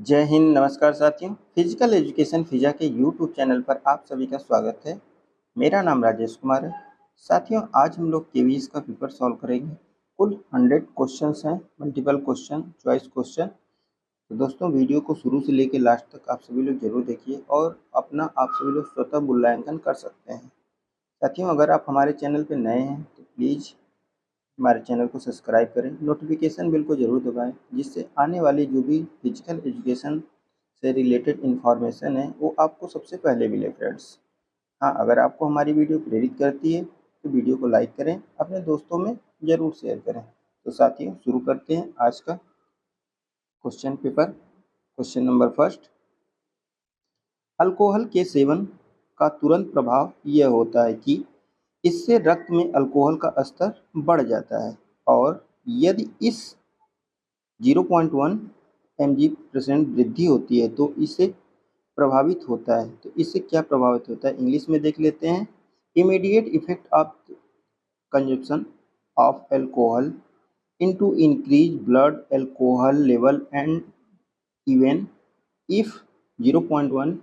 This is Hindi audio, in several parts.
जय हिंद, नमस्कार साथियों। फिजिकल एजुकेशन फिजा के यूट्यूब चैनल पर आप सभी का स्वागत है। मेरा नाम राजेश कुमार है। साथियों, आज हम लोग केवीएस का पेपर सॉल्व करेंगे। कुल 100 क्वेश्चंस हैं, मल्टीपल क्वेश्चन, चॉइस क्वेश्चन। तो दोस्तों, वीडियो को शुरू से लेकर लास्ट तक आप सभी लोग जरूर देखिए और अपना आप सभी लोग स्वतः मूल्यांकन कर सकते हैं। साथियों, अगर आप हमारे चैनल पर नए हैं तो प्लीज़ हमारे चैनल को सब्सक्राइब करें, नोटिफिकेशन बेल को ज़रूर दबाएं, जिससे आने वाली जो भी फिजिकल एजुकेशन से रिलेटेड इन्फॉर्मेशन है वो आपको सबसे पहले मिले फ्रेंड्स। हाँ, अगर आपको हमारी वीडियो प्रेरित करती है तो वीडियो को लाइक करें, अपने दोस्तों में ज़रूर शेयर करें। तो साथियों, शुरू करते हैं आज का question paper. Question number first, alcohol के सेवन का तुरंत प्रभाव यह होता है कि इससे रक्त में अल्कोहल का स्तर बढ़ जाता है, और यदि इस 0.1 mg% वृद्धि होती है तो इससे प्रभावित होता है। तो इससे क्या प्रभावित होता है, इंग्लिश में देख लेते हैं। Immediate effect of consumption of alcohol into increase blood alcohol level and even if 0.1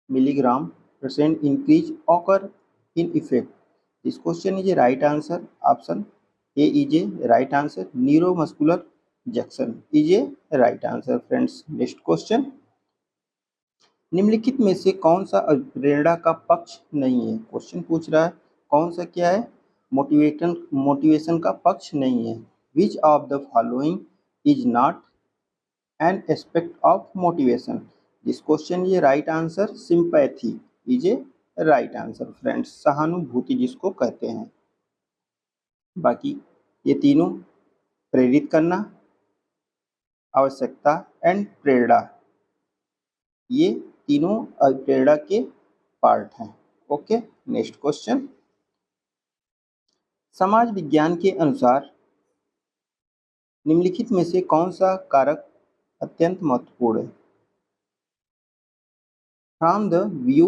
milligram percent increase occur in effect. This question is a right answer. Option A is a right answer. Neuromuscular junction is a right answer. Friends, next question. निम्नलिखित में से कौन सा प्रेरणा का पक्ष नहीं है? क्वेश्चन पूछ रहा है कौन सा क्या है, मोटिवेशन का पक्ष नहीं है। Which of the following is not an aspect of motivation? This question ये right answer sympathy is a right answer friends, सहानुभूति जिसको कहते हैं। बाकी ये तीनों, प्रेरित करना, आवश्यकता एंड प्रेरणा, ये तीनों प्रेरणा के पार्ट हैं। Okay, next question. समाज विज्ञान के अनुसार निम्नलिखित में से कौन सा कारक अत्यंत महत्वपूर्ण है? From the view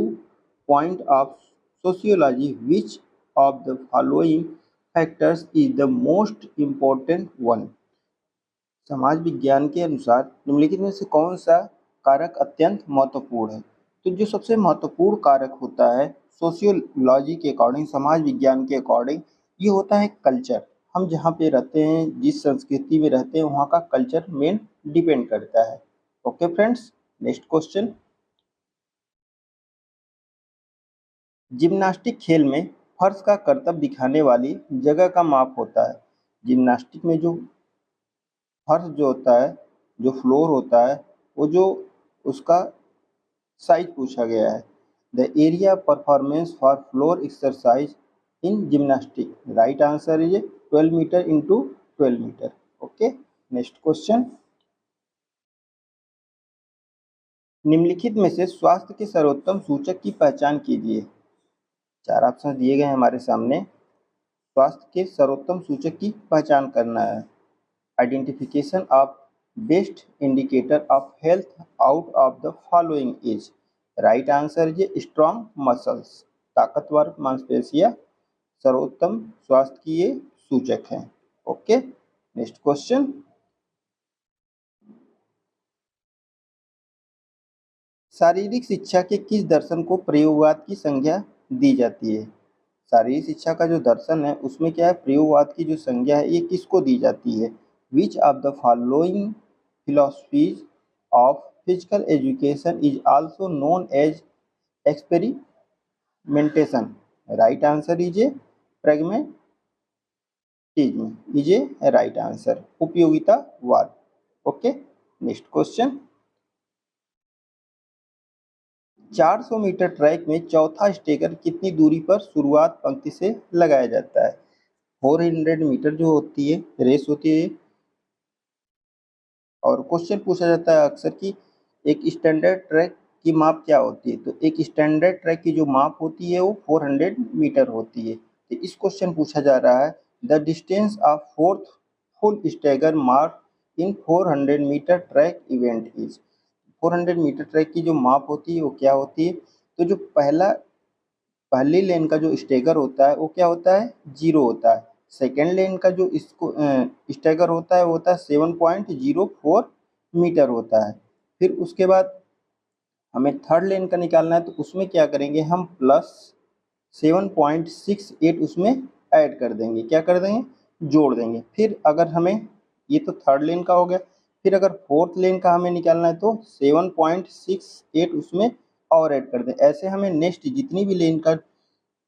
point of sociology which of the following factors is the most important one? समाज विज्ञान के अनुसार निम्नलिखित में से कौन सा कारक अत्यंत महत्वपूर्ण है? तो जो सबसे महत्वपूर्ण कारक होता है सोशियोलॉजी के अकॉर्डिंग, समाज विज्ञान के अकॉर्डिंग, ये होता है कल्चर। हम जहाँ पे रहते हैं, जिस संस्कृति में रहते हैं, वहाँ का कल्चर मेन डिपेंड करता है। Okay friends, next question. Gymnastic खेल में फर्श का करतब दिखाने वाली जगह का माप होता है। जिम्नास्टिक में जो फर्श जो होता है, जो फ्लोर होता है, वो जो उसका साइज पूछा गया है। The area performance for floor exercise in gymnastic, right answer is 12 metre into 12 metre. Okay, next question. निम्नलिखित में से स्वास्थ्य के सर्वोत्तम सूचक की पहचान कीजिए। चार ऑप्शन दिए गए हैं हमारे सामने। स्वास्थ्य के सर्वोत्तम सूचक की पहचान करना है। Identification of best indicator of health out of the following is, right answer is strong muscles, ताकतवर मांसपेशियां सर्वोत्तम स्वास्थ्य की ये सूचक हैं। Okay, next question. शारीरिक शिक्षा के किस दर्शन को प्रयोगवाद की संज्ञा दी जाती है? शारीरिक शिक्षा का जो दर्शन है उसमें क्या है, प्रयोगवाद की जो संज्ञा है ये किसको दी जाती है? Which of the following philosophies of physical education is also known as experimentation, right answer is a pragmatism is a right answer, उपयोगितावाद। Okay, next question. 400 metre track में चौथा स्टेकर कितनी दूरी पर शुरुआत पंक्ति से लगाया जाता है? 400 मीटर जो होती है रेस होती है, और क्वेश्चन पूछा जाता है अक्सर कि एक स्टैंडर्ड ट्रैक की माप क्या होती है? तो एक स्टैंडर्ड ट्रैक की जो माप होती है वो 400 मीटर होती है। तो इस क्वेश्चन पूछा जा रहा है the distance of fourth full stagger mark in 400 metre track event is. 400 metre track की जो माप होती है वो क्या होती है? तो जो पहली लेन का जो स्टैगर होता है वो क्या होता है, 0 होता है। सेकेंड लेन का जो इसको स्टैगर होता है वो होता है 7.04 मीटर होता है। फिर उसके बाद हमें थर्ड लेन का निकालना है, तो उसमें क्या करेंगे, हम प्लस 7.68 उसमें ऐड कर देंगे, क्या कर देंगे, जोड़ देंगे। फिर अगर हमें, ये तो थर्ड लेन का हो गया, फिर अगर फोर्थ लेन का हमें निकालना है तो 7.68 उसमें और ऐड कर दें। ऐसे हमें नेक्स्ट जितनी भी लेन का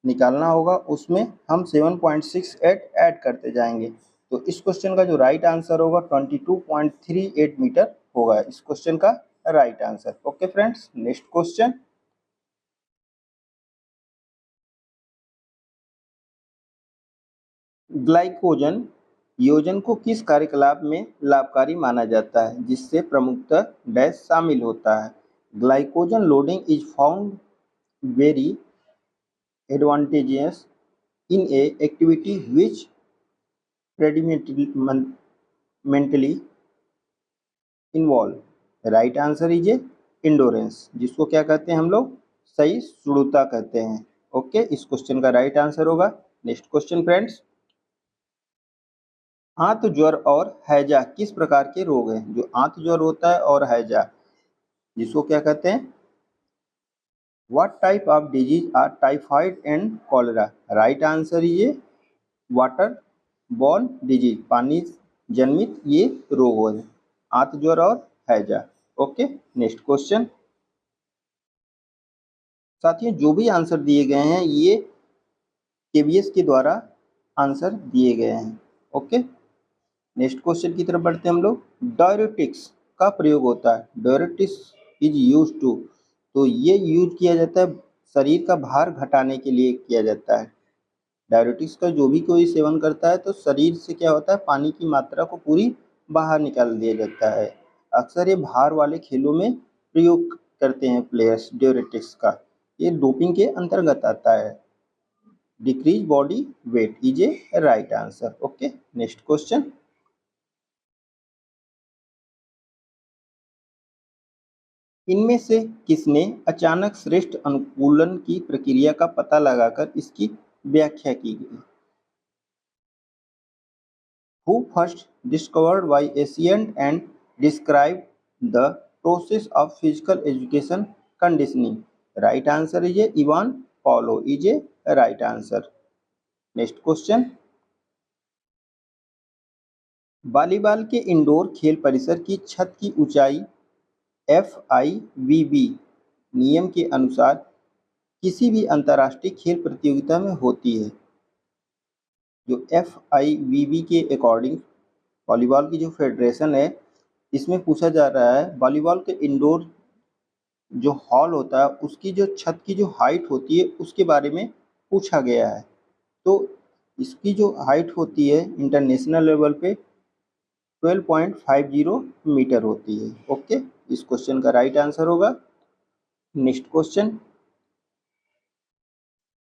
निकालना होगा उसमें हम 7.68 ऐड करते जाएंगे। तो इस क्वेश्चन का जो राइट आंसर होगा 22.38 मीटर होगा इस क्वेश्चन का right answer. Okay friends, next question. Glycogen योजन को किस कार्यकलाप में लाभकारी माना जाता है, जिससे प्रमुखतः डैश शामिल होता है। Glycogen loading is found very advantageous in A activity which predominantly involve. Right answer is A endurance, जिसको क्या कहते हैं हम लोग, सही सुड़ुता कहते हैं। ओके, इस क्वेश्चन का राइट आंसर होगा। Next question friends. आंत ज्वर और हैजा किस प्रकार के रोग हैं। जो आंत ज्वर होता है और हैजा, जिसको क्या कहते हैं, what type of disease are typhoid and cholera. Right answer is a water borne disease, पानी जन्मित ये रोग है, आंत ज्वर और हैजा। Okay, next question. साथियों, जो भी आंसर दिए गए हैं ये केवीएस के द्वारा आंसर दिए गए हैं। ओके, नेक्स्ट क्वेश्चन की तरफ बढ़ते हैं हम लोग। डायरेटिक्स का प्रयोग होता है, डायरेटिक्स इज यूज टू, तो ये यूज किया जाता है शरीर का भार घटाने के लिए किया जाता है। डायरेटिक्स का जो भी कोई सेवन करता है तो शरीर से क्या होता है, पानी की मात्रा को पूरी बाहर निकाल दिया जाता है। अक्सर ये भार वाले खेलों में प्रयोग करते हैं प्लेयर्स डायरेटिक्स का, ये डोपिंग के अंतर्गत आता है। Decrease body weight is a right answer. Okay, next question. इनमें से किसने अचानक श्रेष्ठ अनुकूलन की प्रक्रिया का पता लगाकर इसकी व्याख्या की गई। Who first discovered by Asian and described the process of physical education conditioning? Right answer is a Ivan Paulo is a right answer. Next question. Volleyball के इंडोर खेल परिसर की छत की ऊंचाई FIVB नियम के अनुसार किसी भी अंतर्राष्ट्रीय खेल प्रतियोगिता में होती है। जो FIVB के अकॉर्डिंग वॉलीबॉल की जो फेडरेशन है, इसमें पूछा जा रहा है वॉलीबॉल के इंडोर जो हॉल होता है उसकी जो छत की जो हाइट होती है उसके बारे में पूछा गया है। तो इसकी जो हाइट होती है इंटरनेशनल लेवल पे 12.50 मीटर होती है। ओके, इस क्वेश्चन का राइट आंसर होगा। Next question.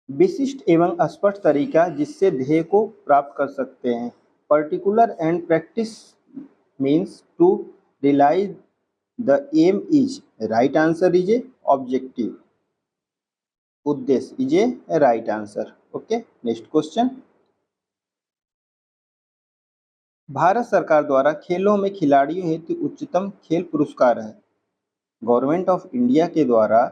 विशिष्ट एवं स्पष्ट तरीका जिससे ध्येय को प्राप्त कर सकते हैं। Particular and practice means to realise the aim is. Right answer is a objective, उद्देश्य is a right answer. Okay, next question. Bharat सरकार द्वारा खेलों में खिलाड़ियों हेतु उच्चतम खेल पुरस्कार है। गवर्नमेंट ऑफ इंडिया के द्वारा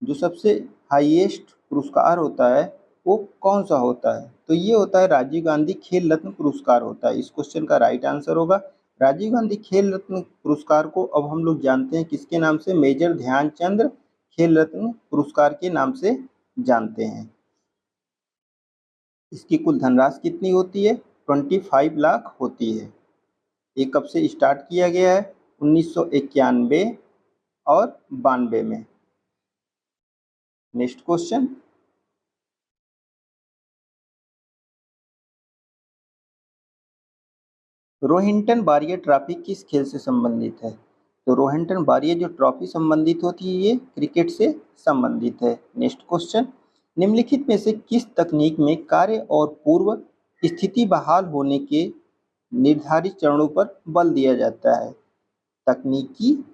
जो सबसे हाईएस्ट पुरस्कार होता है वो कौन सा होता है, तो ये होता है राजीव गांधी खेल रत्न पुरस्कार होता है। इस क्वेश्चन का राइट आंसर होगा। राजीव गांधी खेल रत्न पुरस्कार को अब हम लोग जानते हैं किसके नाम से, मेजर ध्यानचंद खेल रत्न पुरस्कार के नाम से जानते हैं। इसकी कुल धनराशि कितनी होती है, 25 लाख होती है। ये कब से स्टार्ट किया गया है, 1991 और 92 में। Next question. Rohinton Baria trophy किस खेल से संबंधित है, तो रोहिंटन बारिया जो ट्रॉफी संबंधित होती है ये क्रिकेट से संबंधित है। Next question. निम्नलिखित में से किस तकनीक में कार्य और पूर्व स्थिति बहाल होने के निर्धारित चरणों पर बल दिया जाता है। तकनीकी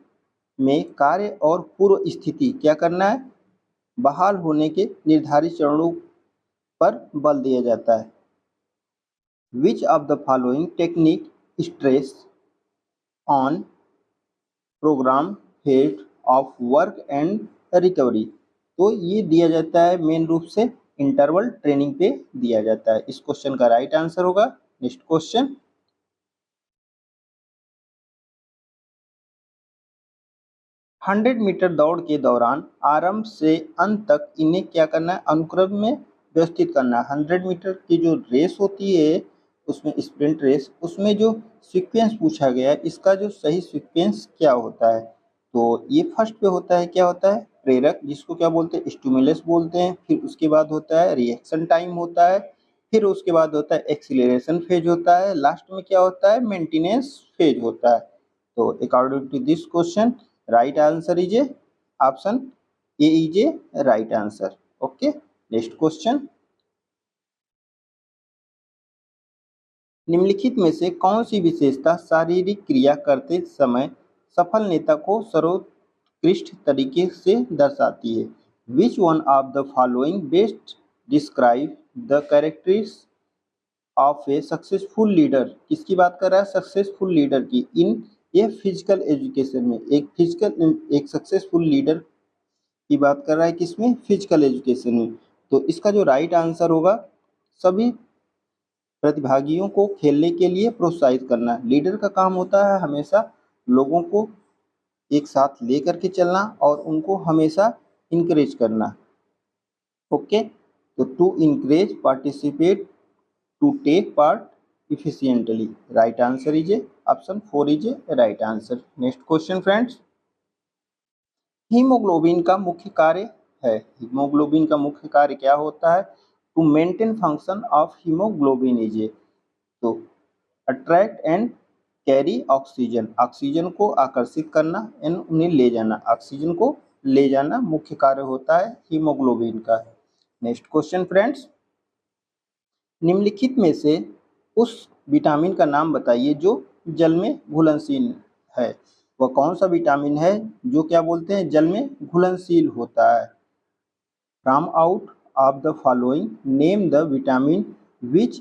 में कार्य और पूर्व स्थिति क्या करना है, बहाल होने के निर्धारित चरणों पर बल दिया जाता है। Which of the following technique stress on program phase of work and recovery. तो ये दिया जाता है मेन रूप से इंटरवल ट्रेनिंग पे दिया जाता है। इस क्वेश्चन का राइट आंसर होगा। नेक्स्ट क्वेश्चन, 100 मीटर दौड़ के दौरान आरंभ से अंत तक इन्हें क्या करना है, अनुक्रम में व्यवस्थित करना है। 100 मीटर की जो रेस होती है उसमें स्प्रिंट रेस, उसमें जो सीक्वेंस पूछा गया है इसका जो सही सीक्वेंस क्या होता है, तो ये फर्स्ट पे होता है, क्या होता है, प्रेरक, जिसको क्या बोलते हैं, स्टिमुलस बोलते हैं। फिर उसके बाद होता है रिएक्शन टाइम होता है, फिर उसके बाद होता है एक्सीलरेशन फेज होता है, लास्ट में क्या होता है, मेंटेनेंस फेज होता है। तो according to this question right answer is a option A is a right answer. Okay, next question, निम्नलिखित में से कौन सी विशेषता शारीरिक क्रिया करते समय सफल नेता को सर्वोत्कृष्ट तरीके से दर्शाती है। Which one of the following best describe the characteristics of A successful leader. किसकी बात कर रहा है, सक्सेसफुल लीडर की। इन ये फिजिकल एजुकेशन में एक सक्सेसफुल लीडर की बात कर रहा है, किसमें, फिजिकल एजुकेशन में। तो इसका जो राइट आंसर होगा, सभी प्रतिभागियों को खेलने के लिए प्रोत्साहित करना। लीडर का काम होता है हमेशा लोगों को एक साथ लेकर के चलना और उनको हमेशा इनकरेज करना। ओके, तो to encourage participate to take part efficiently, right answer is a option 4 is a right answer. Next question friends, haemoglobin का मुख्य कार्य है। हीमोग्लोबिन का मुख्य कार्य क्या होता है, to maintain function of haemoglobin is a, to attract and carry oxygen, oxygen को आकर्षित करना एंड उन्हें ले जाना, ऑक्सीजन को ले जाना मुख्य कार्य होता है हीमोग्लोबिन का। नेक्स्ट क्वेश्चन फ्रेंड्स, निम्नलिखित में से उस विटामिन का नाम बताइए जो जल में घुलनशील है। वह कौन सा विटामिन है जो क्या बोलते हैं, जल में घुलनशील होता है। From out of the following name the vitamin which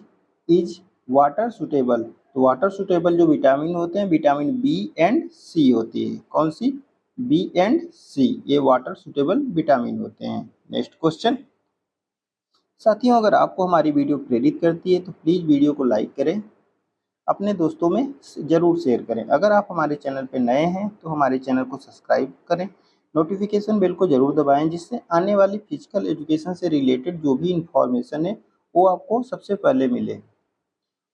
is water suitable. तो वाटर सुटेबल जो विटामिन होते हैं, विटामिन बी एंड सी होती है। कौन सी, बी एंड सी, ये वाटर सुटेबल विटामिन होते हैं। नेक्स्ट क्वेश्चन, साथियों अगर आपको हमारी वीडियो प्रेरित करती है तो प्लीज़ वीडियो को लाइक करें, अपने दोस्तों में ज़रूर शेयर करें। अगर आप हमारे चैनल पर नए हैं तो हमारे चैनल को सब्सक्राइब करें, नोटिफिकेशन बेल को ज़रूर दबाएं, जिससे आने वाली फिजिकल एजुकेशन से रिलेटेड जो भी इंफॉर्मेशन है वो आपको सबसे पहले मिले।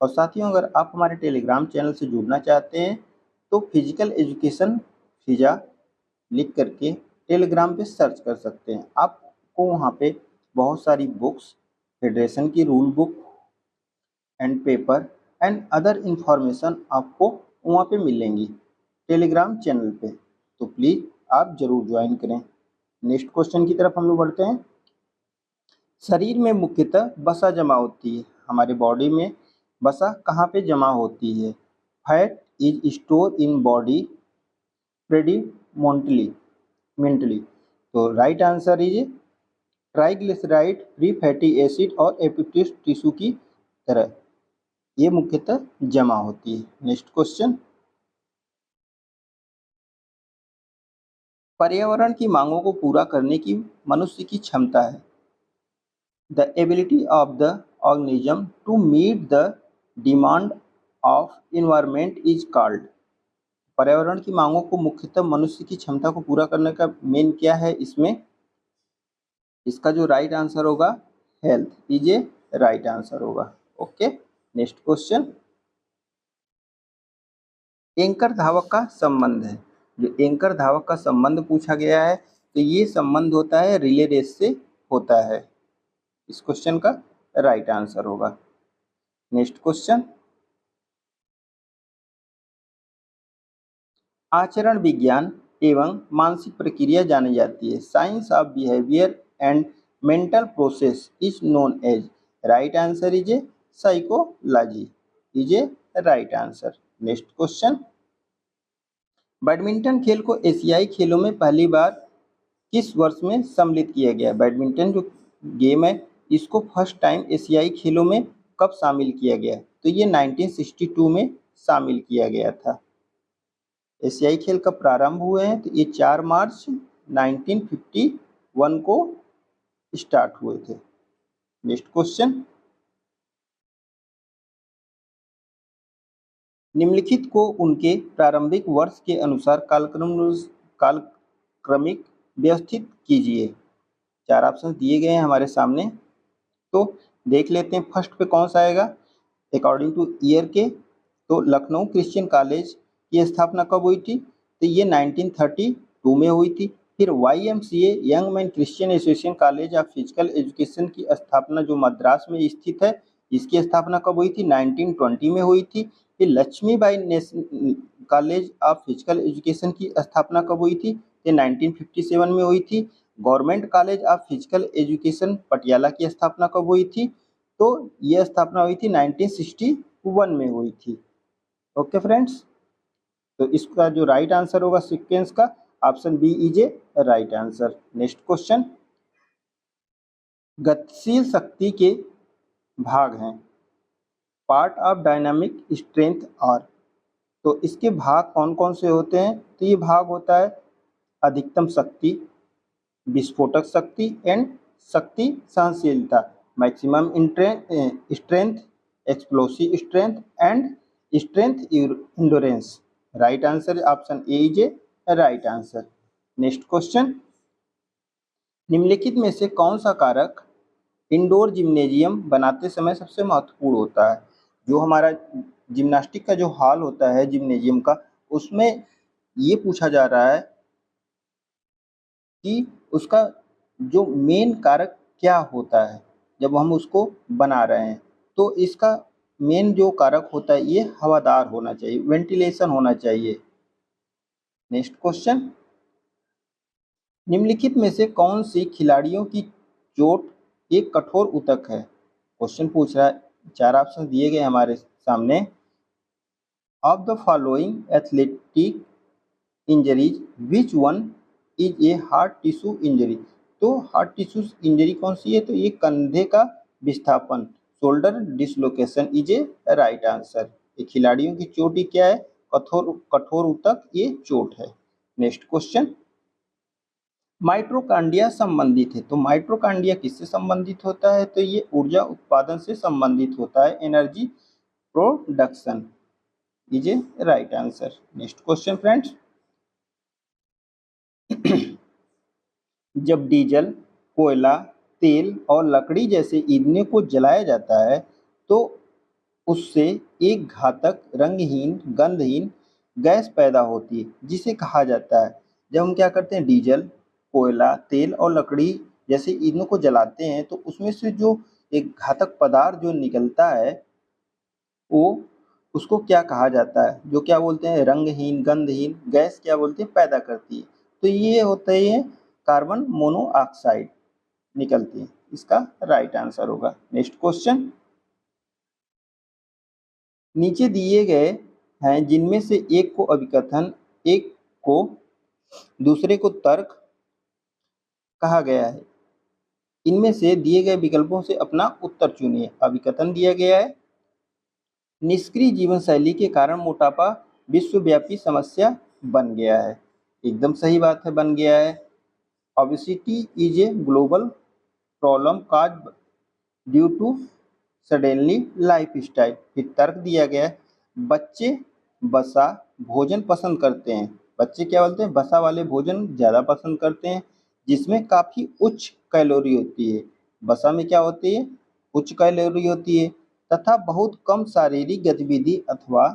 और साथियों अगर आप हमारे टेलीग्राम चैनल से जुड़ना चाहते हैं तो फिजिकल एजुकेशन फिजा लिख करके टेलीग्राम पे सर्च कर सकते हैं। आपको वहाँ पे बहुत सारी बुक्स, फेडरेशन की rule book and paper and other information आपको वहाँ पे मिलेंगी टेलीग्राम चैनल पे, तो प्लीज़ आप ज़रूर ज्वाइन करें। नेक्स्ट क्वेश्चन की तरफ हम लोग बढ़ते हैं। शरीर में मुख्यतः वसा जमा होती है, हमारे बॉडी में वसा कहाँ पे जमा होती है। Fat is store in body predominantly mentally, तो right answer is triglyceride, free fatty acid और एपिप्टोस टिश्यू की तरह ये मुख्यतः जमा होती है। नेक्स्ट क्वेश्चन, पर्यावरण की मांगों को पूरा करने की मनुष्य की क्षमता है। The ability of the organism to meet the demand of environment is called. पर्यावरण की मांगों को मुख्यतः मनुष्य की क्षमता को पूरा करने का मेन क्या है इसमें, इसका जो राइट आंसर होगा health is a right answer होगा। ओके, नेक्स्ट क्वेश्चन, एंकर धावक का संबंध है। जो एंकर धावक का संबंध पूछा गया है तो ये संबंध होता है रिले रेस से होता है। इस क्वेश्चन का राइट आंसर होगा। नेक्स्ट क्वेश्चन, आचरण विज्ञान एवं मानसिक प्रक्रिया जानी जाती है। Science of behaviour and mental process is known as, right answer is a psychology is a right answer. Next question, badminton खेल को एशियाई खेलों में पहली बार किस वर्ष में सम्मिलित किया गया। बैडमिंटन जो गेम है इसको फर्स्ट टाइम एशियाई खेलों में कब शामिल किया गया, तो ये 1962 में शामिल किया गया था। एशियाई खेल कब प्रारंभ हुए हैं? तो ये 4 मार्च 1951 को स्टार्ट हुए थे। नेक्स्ट क्वेश्चन, निम्नलिखित को उनके प्रारंभिक वर्ष के अनुसार कालक्रमिक व्यवस्थित कीजिए। 4 ऑप्शन दिए गए हैं हमारे सामने, तो देख लेते हैं फर्स्ट पे कौन सा आएगा। अकॉर्डिंग टू ईयर के तो लखनऊ क्रिश्चियन कॉलेज की स्थापना कब हुई थी? तो ये 1932 में हुई थी। फिर YMCA young man Christian association college of physical education की स्थापना जो मद्रास में स्थित है, इसकी स्थापना कब हुई थी? 1920 में हुई थी। फिर Lakshmibai college of physical education की स्थापना कब हुई थी? ये 1957 में हुई थी। Government college of physical education Patiala की स्थापना कब हुई थी? तो यह स्थापना हुई थी 1961 में हुई थी। ओके फ्रेंड्स, तो इसका जो राइट आंसर होगा सीक्वेंस का option B is a right answer. Next question, गतिशील शक्ति के भाग हैं part of dynamic strength are, तो इसके भाग कौन कौन से होते हैं? तो ये भाग होता है अधिकतम शक्ति, विस्फोटक शक्ति एंड शक्ति सहनशीलता, maximum strength, explosive strength and strength endurance. Right answer option A is a right answer. Next question, निम्नलिखित में से कौन सा कारक इंडोर जिम्नेजियम बनाते समय सबसे महत्वपूर्ण होता है? जो हमारा जिम्नास्टिक का जो हॉल होता है जिम्नेजियम का, उसमें ये पूछा जा रहा है कि उसका जो मेन कारक क्या होता है जब हम उसको बना रहे हैं। तो इसका मेन जो कारक होता है ये हवादार होना चाहिए, वेंटिलेशन होना चाहिए। नेक्स्ट क्वेश्चन, निम्नलिखित में से कौन सी खिलाड़ियों की चोट एक कठोर ऊतक है? क्वेश्चन पूछ रहा है, 4 ऑप्शन दिए गए हमारे सामने। Of the following athletic injuries which one is a heart tissue injury, तो हार्ट टिश्यू इंजरी कौन सी है? तो ये कंधे का विस्थापन, shoulder dislocation is a right answer. ये खिलाड़ियों की चोट ही क्या है? कठोर ऊतक ये चोट है। नेक्स्ट क्वेश्चन, माइटोकॉन्ड्रिया संबंधित है, तो माइटोकॉन्ड्रिया किससे संबंधित होता है? तो ये ऊर्जा उत्पादन से संबंधित होता है, energy production is a right answer. Next question friends, जब डीजल, कोयला, तेल और लकड़ी जैसे ईंधनों को जलाया जाता है तो उससे एक घातक रंगहीन गंधहीन गैस पैदा होती है जिसे कहा जाता है। जब हम क्या करते हैं, डीजल, कोयला, तेल और लकड़ी जैसे ईंधनों को जलाते हैं तो उसमें से जो एक घातक पदार्थ जो निकलता है वो उसको क्या कहा जाता है? जो क्या बोलते हैं, रंगहीन गंधहीन गैस क्या बोलते हैं, पैदा करती है। तो ये होता है कार्बन मोनोऑक्साइड निकलती है। इसका राइट आंसर होगा। नेक्स्ट क्वेश्चन, नीचे दिए गए हैं जिनमें से एक को अभिकथन, एक को दूसरे को तर्क कहा गया है। इनमें से दिए गए विकल्पों से अपना उत्तर चुनिए। अभिकथन दिया गया है, निष्क्रिय जीवन शैली के कारण मोटापा विश्वव्यापी समस्या बन गया है। एकदम सही बात है, बन गया है। Obesity is a global problem cause due to suddenly lifestyle. फिर तर्क दिया गया है, बच्चे बसा भोजन पसंद करते हैं। बच्चे क्या बोलते हैं, बसा वाले भोजन ज़्यादा पसंद करते हैं जिसमें काफ़ी उच्च कैलोरी होती है। बसा में क्या होती है, उच्च कैलोरी होती है तथा बहुत कम शारीरिक गतिविधि अथवा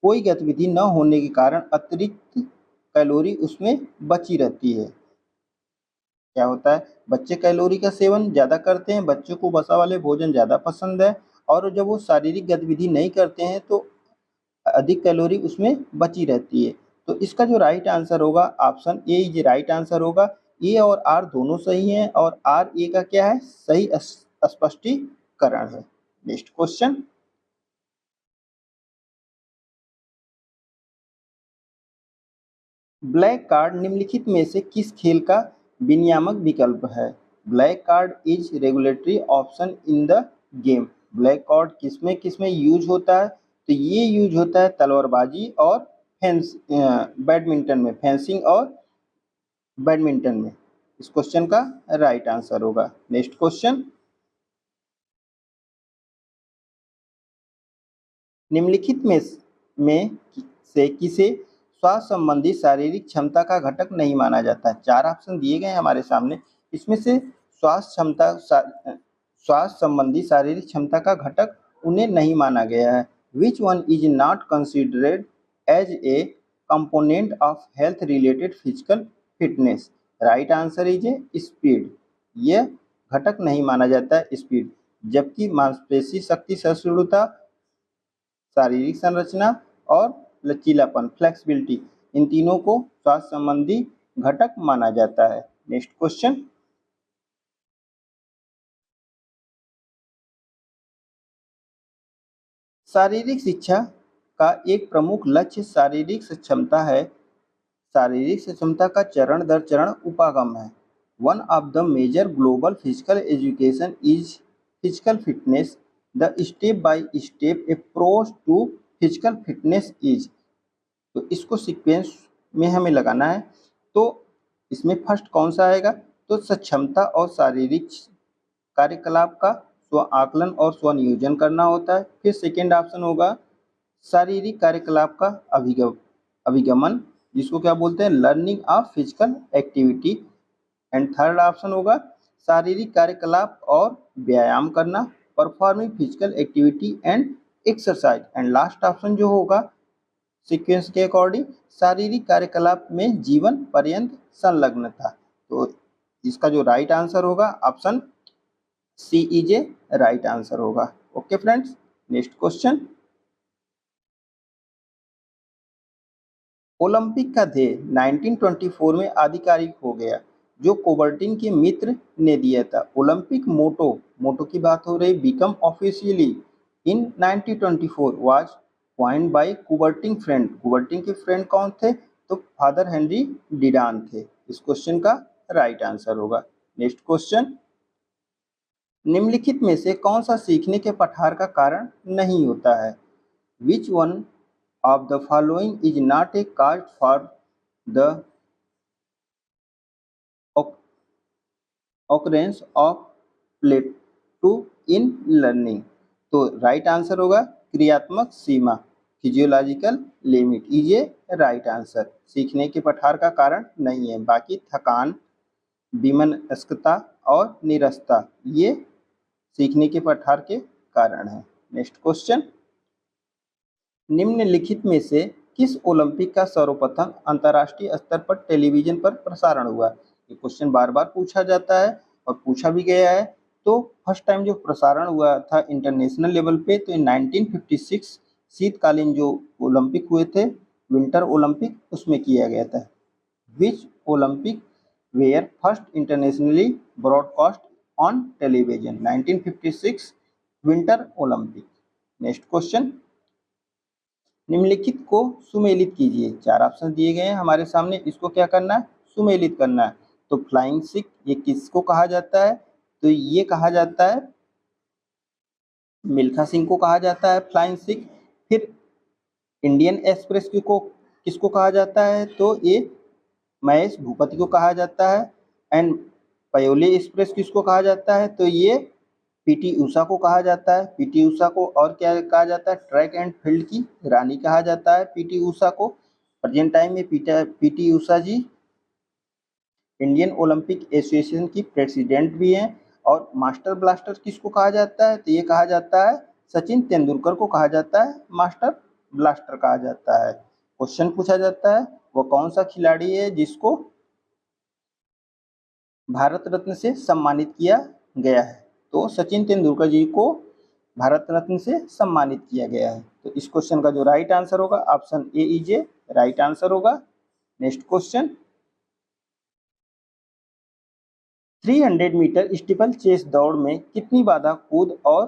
कोई गतिविधि न होने के कारण अतिरिक्त कैलोरी उसमें बची रहती है। क्या होता है, बच्चे कैलोरी का सेवन ज़्यादा करते हैं, बच्चों को वसा वाले भोजन ज़्यादा पसंद है और जब वो शारीरिक गतिविधि नहीं करते हैं तो अधिक कैलोरी उसमें बची रहती है। तो इसका जो राइट आंसर होगा option A is right answer होगा। ए और आर दोनों सही हैं और आर ए का क्या है, सही स्पष्टीकरण है। नेक्स्ट क्वेश्चन, ब्लैक कार्ड निम्नलिखित में से किस खेल का विनियामक विकल्प है? Black card is regulatory option in the game. Black card किसमें किसमें यूज होता है? तो ये यूज होता है तलवारबाजी और बैडमिंटन में, फेंसिंग और बैडमिंटन में। इस क्वेश्चन का राइट आंसर होगा। नेक्स्ट क्वेश्चन, निम्नलिखित में से किसे स्वास्थ्य संबंधी शारीरिक क्षमता का घटक नहीं माना जाता है। चार ऑप्शन दिए गए हैं हमारे सामने, इसमें से स्वास्थ्य संबंधी शारीरिक क्षमता का घटक उन्हें नहीं माना गया है। Which one is not considered as a component of health related physical fitness. Right answer is a speed. यह घटक नहीं माना जाता है स्पीड, जबकि मांसपेशी शक्ति, सहिष्णुता, शारीरिक संरचना और लचीलापन, फ्लेक्सिबिलिटी, इन तीनों को स्वास्थ्य संबंधी घटक माना जाता है। नेक्स्ट क्वेश्चन, शारीरिक शिक्षा का एक प्रमुख लक्ष्य शारीरिक सक्षमता है। शारीरिक सक्षमता का चरण दर चरण उपागम है। One of the major global physical education is physical fitness. The step by step approach to physical fitness is. तो इसको सीक्वेंस में हमें लगाना है। तो इसमें फर्स्ट कौन सा आएगा, तो सक्षमता और शारीरिक कार्यकलाप का स्व आकलन और स्वनियोजन करना होता है। फिर सेकेंड ऑप्शन होगा शारीरिक कार्यकलाप का अभिगमन, जिसको क्या बोलते हैं, learning of physical activity. And third option होगा शारीरिक कार्यकलाप और व्यायाम करना, performing physical activity and exercise. And last option जो होगा सीक्वेंस के अकॉर्डिंग शारीरिक कार्यकलाप में जीवन पर्यंत संलग्नता। तो इसका जो राइट आंसर होगा option C is a right answer होगा। Okay friends, next question, Olympic का ध्येय 1924 में आधिकारिक हो गया, जो कुबर्टिन के मित्र ने दिया था। ओलंपिक मोटो की बात हो रही, become officially in 1924 was coined bye Coubertin friend. Coubertin के फ्रेंड कौन थे, तो फादर हेनरी डिडान थे। इस क्वेश्चन का राइट आंसर होगा। नेक्स्ट क्वेश्चन, निम्नलिखित में से कौन सा सीखने के पठार का कारण नहीं होता है। Which one of the following is not a cause for the occurrence of plateau in learning। तो राइट आंसर होगा क्रियात्मक सीमा, physiological limit is a right answer. सीखने के पठार का कारण नहीं है। बाकी थकान, विमनस्कता और निरस्ता ये सीखने के पठार के कारण है। नेक्स्ट क्वेश्चन, निम्नलिखित में से किस ओलंपिक का सर्वप्रथम अंतर्राष्ट्रीय स्तर पर टेलीविजन पर प्रसारण हुआ। ये क्वेश्चन बार बार पूछा जाता है और पूछा भी गया है। तो फर्स्ट टाइम जो प्रसारण हुआ था इंटरनेशनल लेवल पे, तो 1956 शीतकालीन जो ओलंपिक हुए थे, विंटर ओलंपिक, उसमें किया गया था। Which Olympic were first internationally broadcast on television, 1956 winter Olympic. Next question, निम्नलिखित को सुमेलित कीजिए। चार ऑप्शन दिए गए हैं हमारे सामने, इसको क्या करना है, सुमेलित करना है। तो फ्लाइंग सिख ये किसको कहा जाता है, तो ये कहा जाता है मिल्खा सिंह को कहा जाता है फ्लाइंग सिख। फिर इंडियन एक्सप्रेस को किसको कहा जाता है, तो ये महेश भूपति को कहा जाता है। एंड पयोली एक्सप्रेस किसको कहा जाता है, तो ये पीटी उषा को कहा जाता है। पीटी उषा को और क्या कहा जाता है, ट्रैक एंड फील्ड की रानी कहा जाता है पीटी उषा को। प्रेजेंट टाइम में पीटी उषा जी इंडियन ओलंपिक एसोसिएशन की प्रेसिडेंट भी हैं। और मास्टर ब्लास्टर किसको कहा जाता है, तो ये कहा जाता है सचिन तेंदुलकर को कहा जाता है मास्टर ब्लास्टर कहा जाता है। क्वेश्चन पूछा जाता है वो कौन सा खिलाड़ी है जिसको भारत रत्न से सम्मानित किया गया है, तो सचिन तेंदुलकर जी को भारत रत्न से सम्मानित किया गया है। तो इस क्वेश्चन का जो राइट आंसर होगा option A is a right answer होगा। Next question, 300 metre steeple chess दौड़ में कितनी बाधा कूद और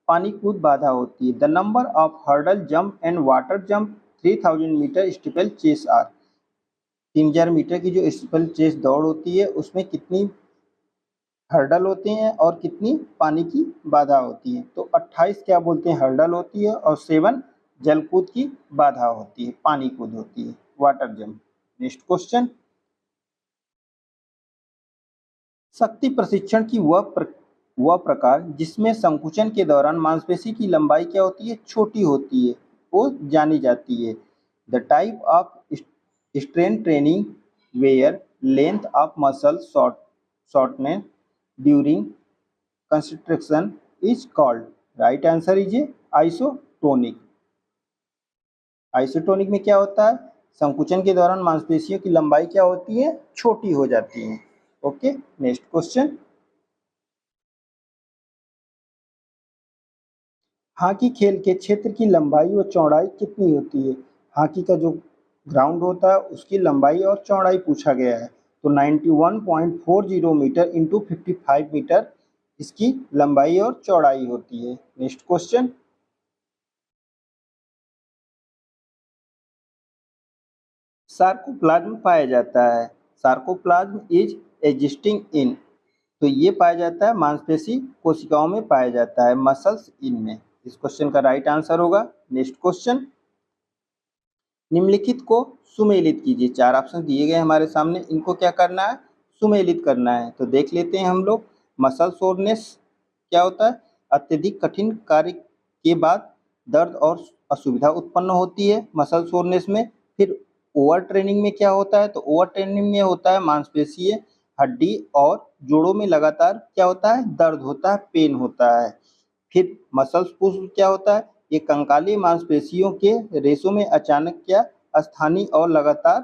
पानी कूद बाधा होती है। The number of hurdle jump and water jump 3000 metre steeple chase are. 3000 metre की जो स्टीपल चेस दौड़ होती है उसमें कितनी हर्डल होते हैं और कितनी पानी की बाधा होती है, तो 28 क्या बोलते हैं हर्डल होती है और 7 जल कूद की बाधा होती है, पानी कूद होती है, वाटर जंप। नेक्स्ट क्वेश्चन, शक्ति प्रशिक्षण की वह प्रकार जिसमें संकुचन के दौरान मांसपेशी की लंबाई क्या होती है, छोटी होती है, वो जानी जाती है। The type of strain training where length of muscle shortness during construction is called. Right answer is isotonic. Isotonic में क्या होता है, संकुचन के दौरान मांसपेशियों की लंबाई क्या होती है, छोटी हो जाती है। ओके, नेक्स्ट क्वेश्चन, हॉकी खेल के क्षेत्र की लंबाई व चौड़ाई कितनी होती है। हॉकी का जो ग्राउंड होता है उसकी लंबाई और चौड़ाई पूछा गया है, तो 91.40 मीटर इंटू 55 मीटर इसकी लंबाई और चौड़ाई होती है। नेक्स्ट क्वेश्चन, सार्कोप्लाज्म पाया जाता है, सार्कोप्लाज्म इज एग्जिस्टिंग इन, तो ये पाया जाता है मांसपेशी कोशिकाओं में पाया जाता है, मसल्स इन में। इस क्वेश्चन का राइट आंसर होगा। नेक्स्ट क्वेश्चन, निम्नलिखित को सुमेलित कीजिए। चार ऑप्शन दिए गए हमारे सामने, इनको क्या करना है, सुमेलित करना है। तो देख लेते हैं हम लोग। मसल सोरनेस क्या होता है, अत्यधिक कठिन कार्य के बाद दर्द और असुविधा उत्पन्न होती है मसल सोरनेस में। फिर ओवर ट्रेनिंग में क्या होता है, तो ओवर ट्रेनिंग में होता है मांसपेशीय हड्डी और जोड़ों में लगातार क्या होता है, दर्द होता है, पेन होता है। फिर मसल्स पुश क्या होता है, ये कंकाली मांसपेशियों के रेशों में अचानक क्या स्थानीय और लगातार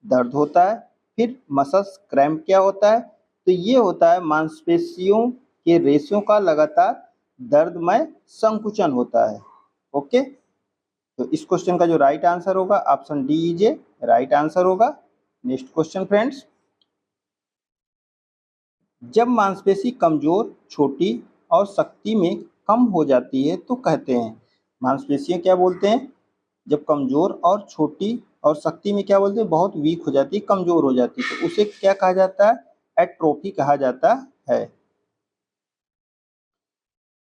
दर्द होता है। फिर मसल्स क्रैम्प क्या होता है, तो ये होता है मांसपेशियों के रेशों का लगातार दर्दमय संकुचन होता है। ओके, तो इस क्वेश्चन का जो राइट आंसर होगा option D is a right answer होगा। नेक्स्ट क्वेश्चन फ्रेंड्स, जब मांसपेशी कमजोर, छोटी और शक्ति में कम हो जाती है तो कहते हैं, मांसपेशियां क्या बोलते हैं, जब कमजोर और छोटी और शक्ति में क्या बोलते हैं, बहुत वीक हो जाती है, कमजोर हो जाती है, तो उसे क्या कहा जाता है, एट्रोफी कहा जाता है।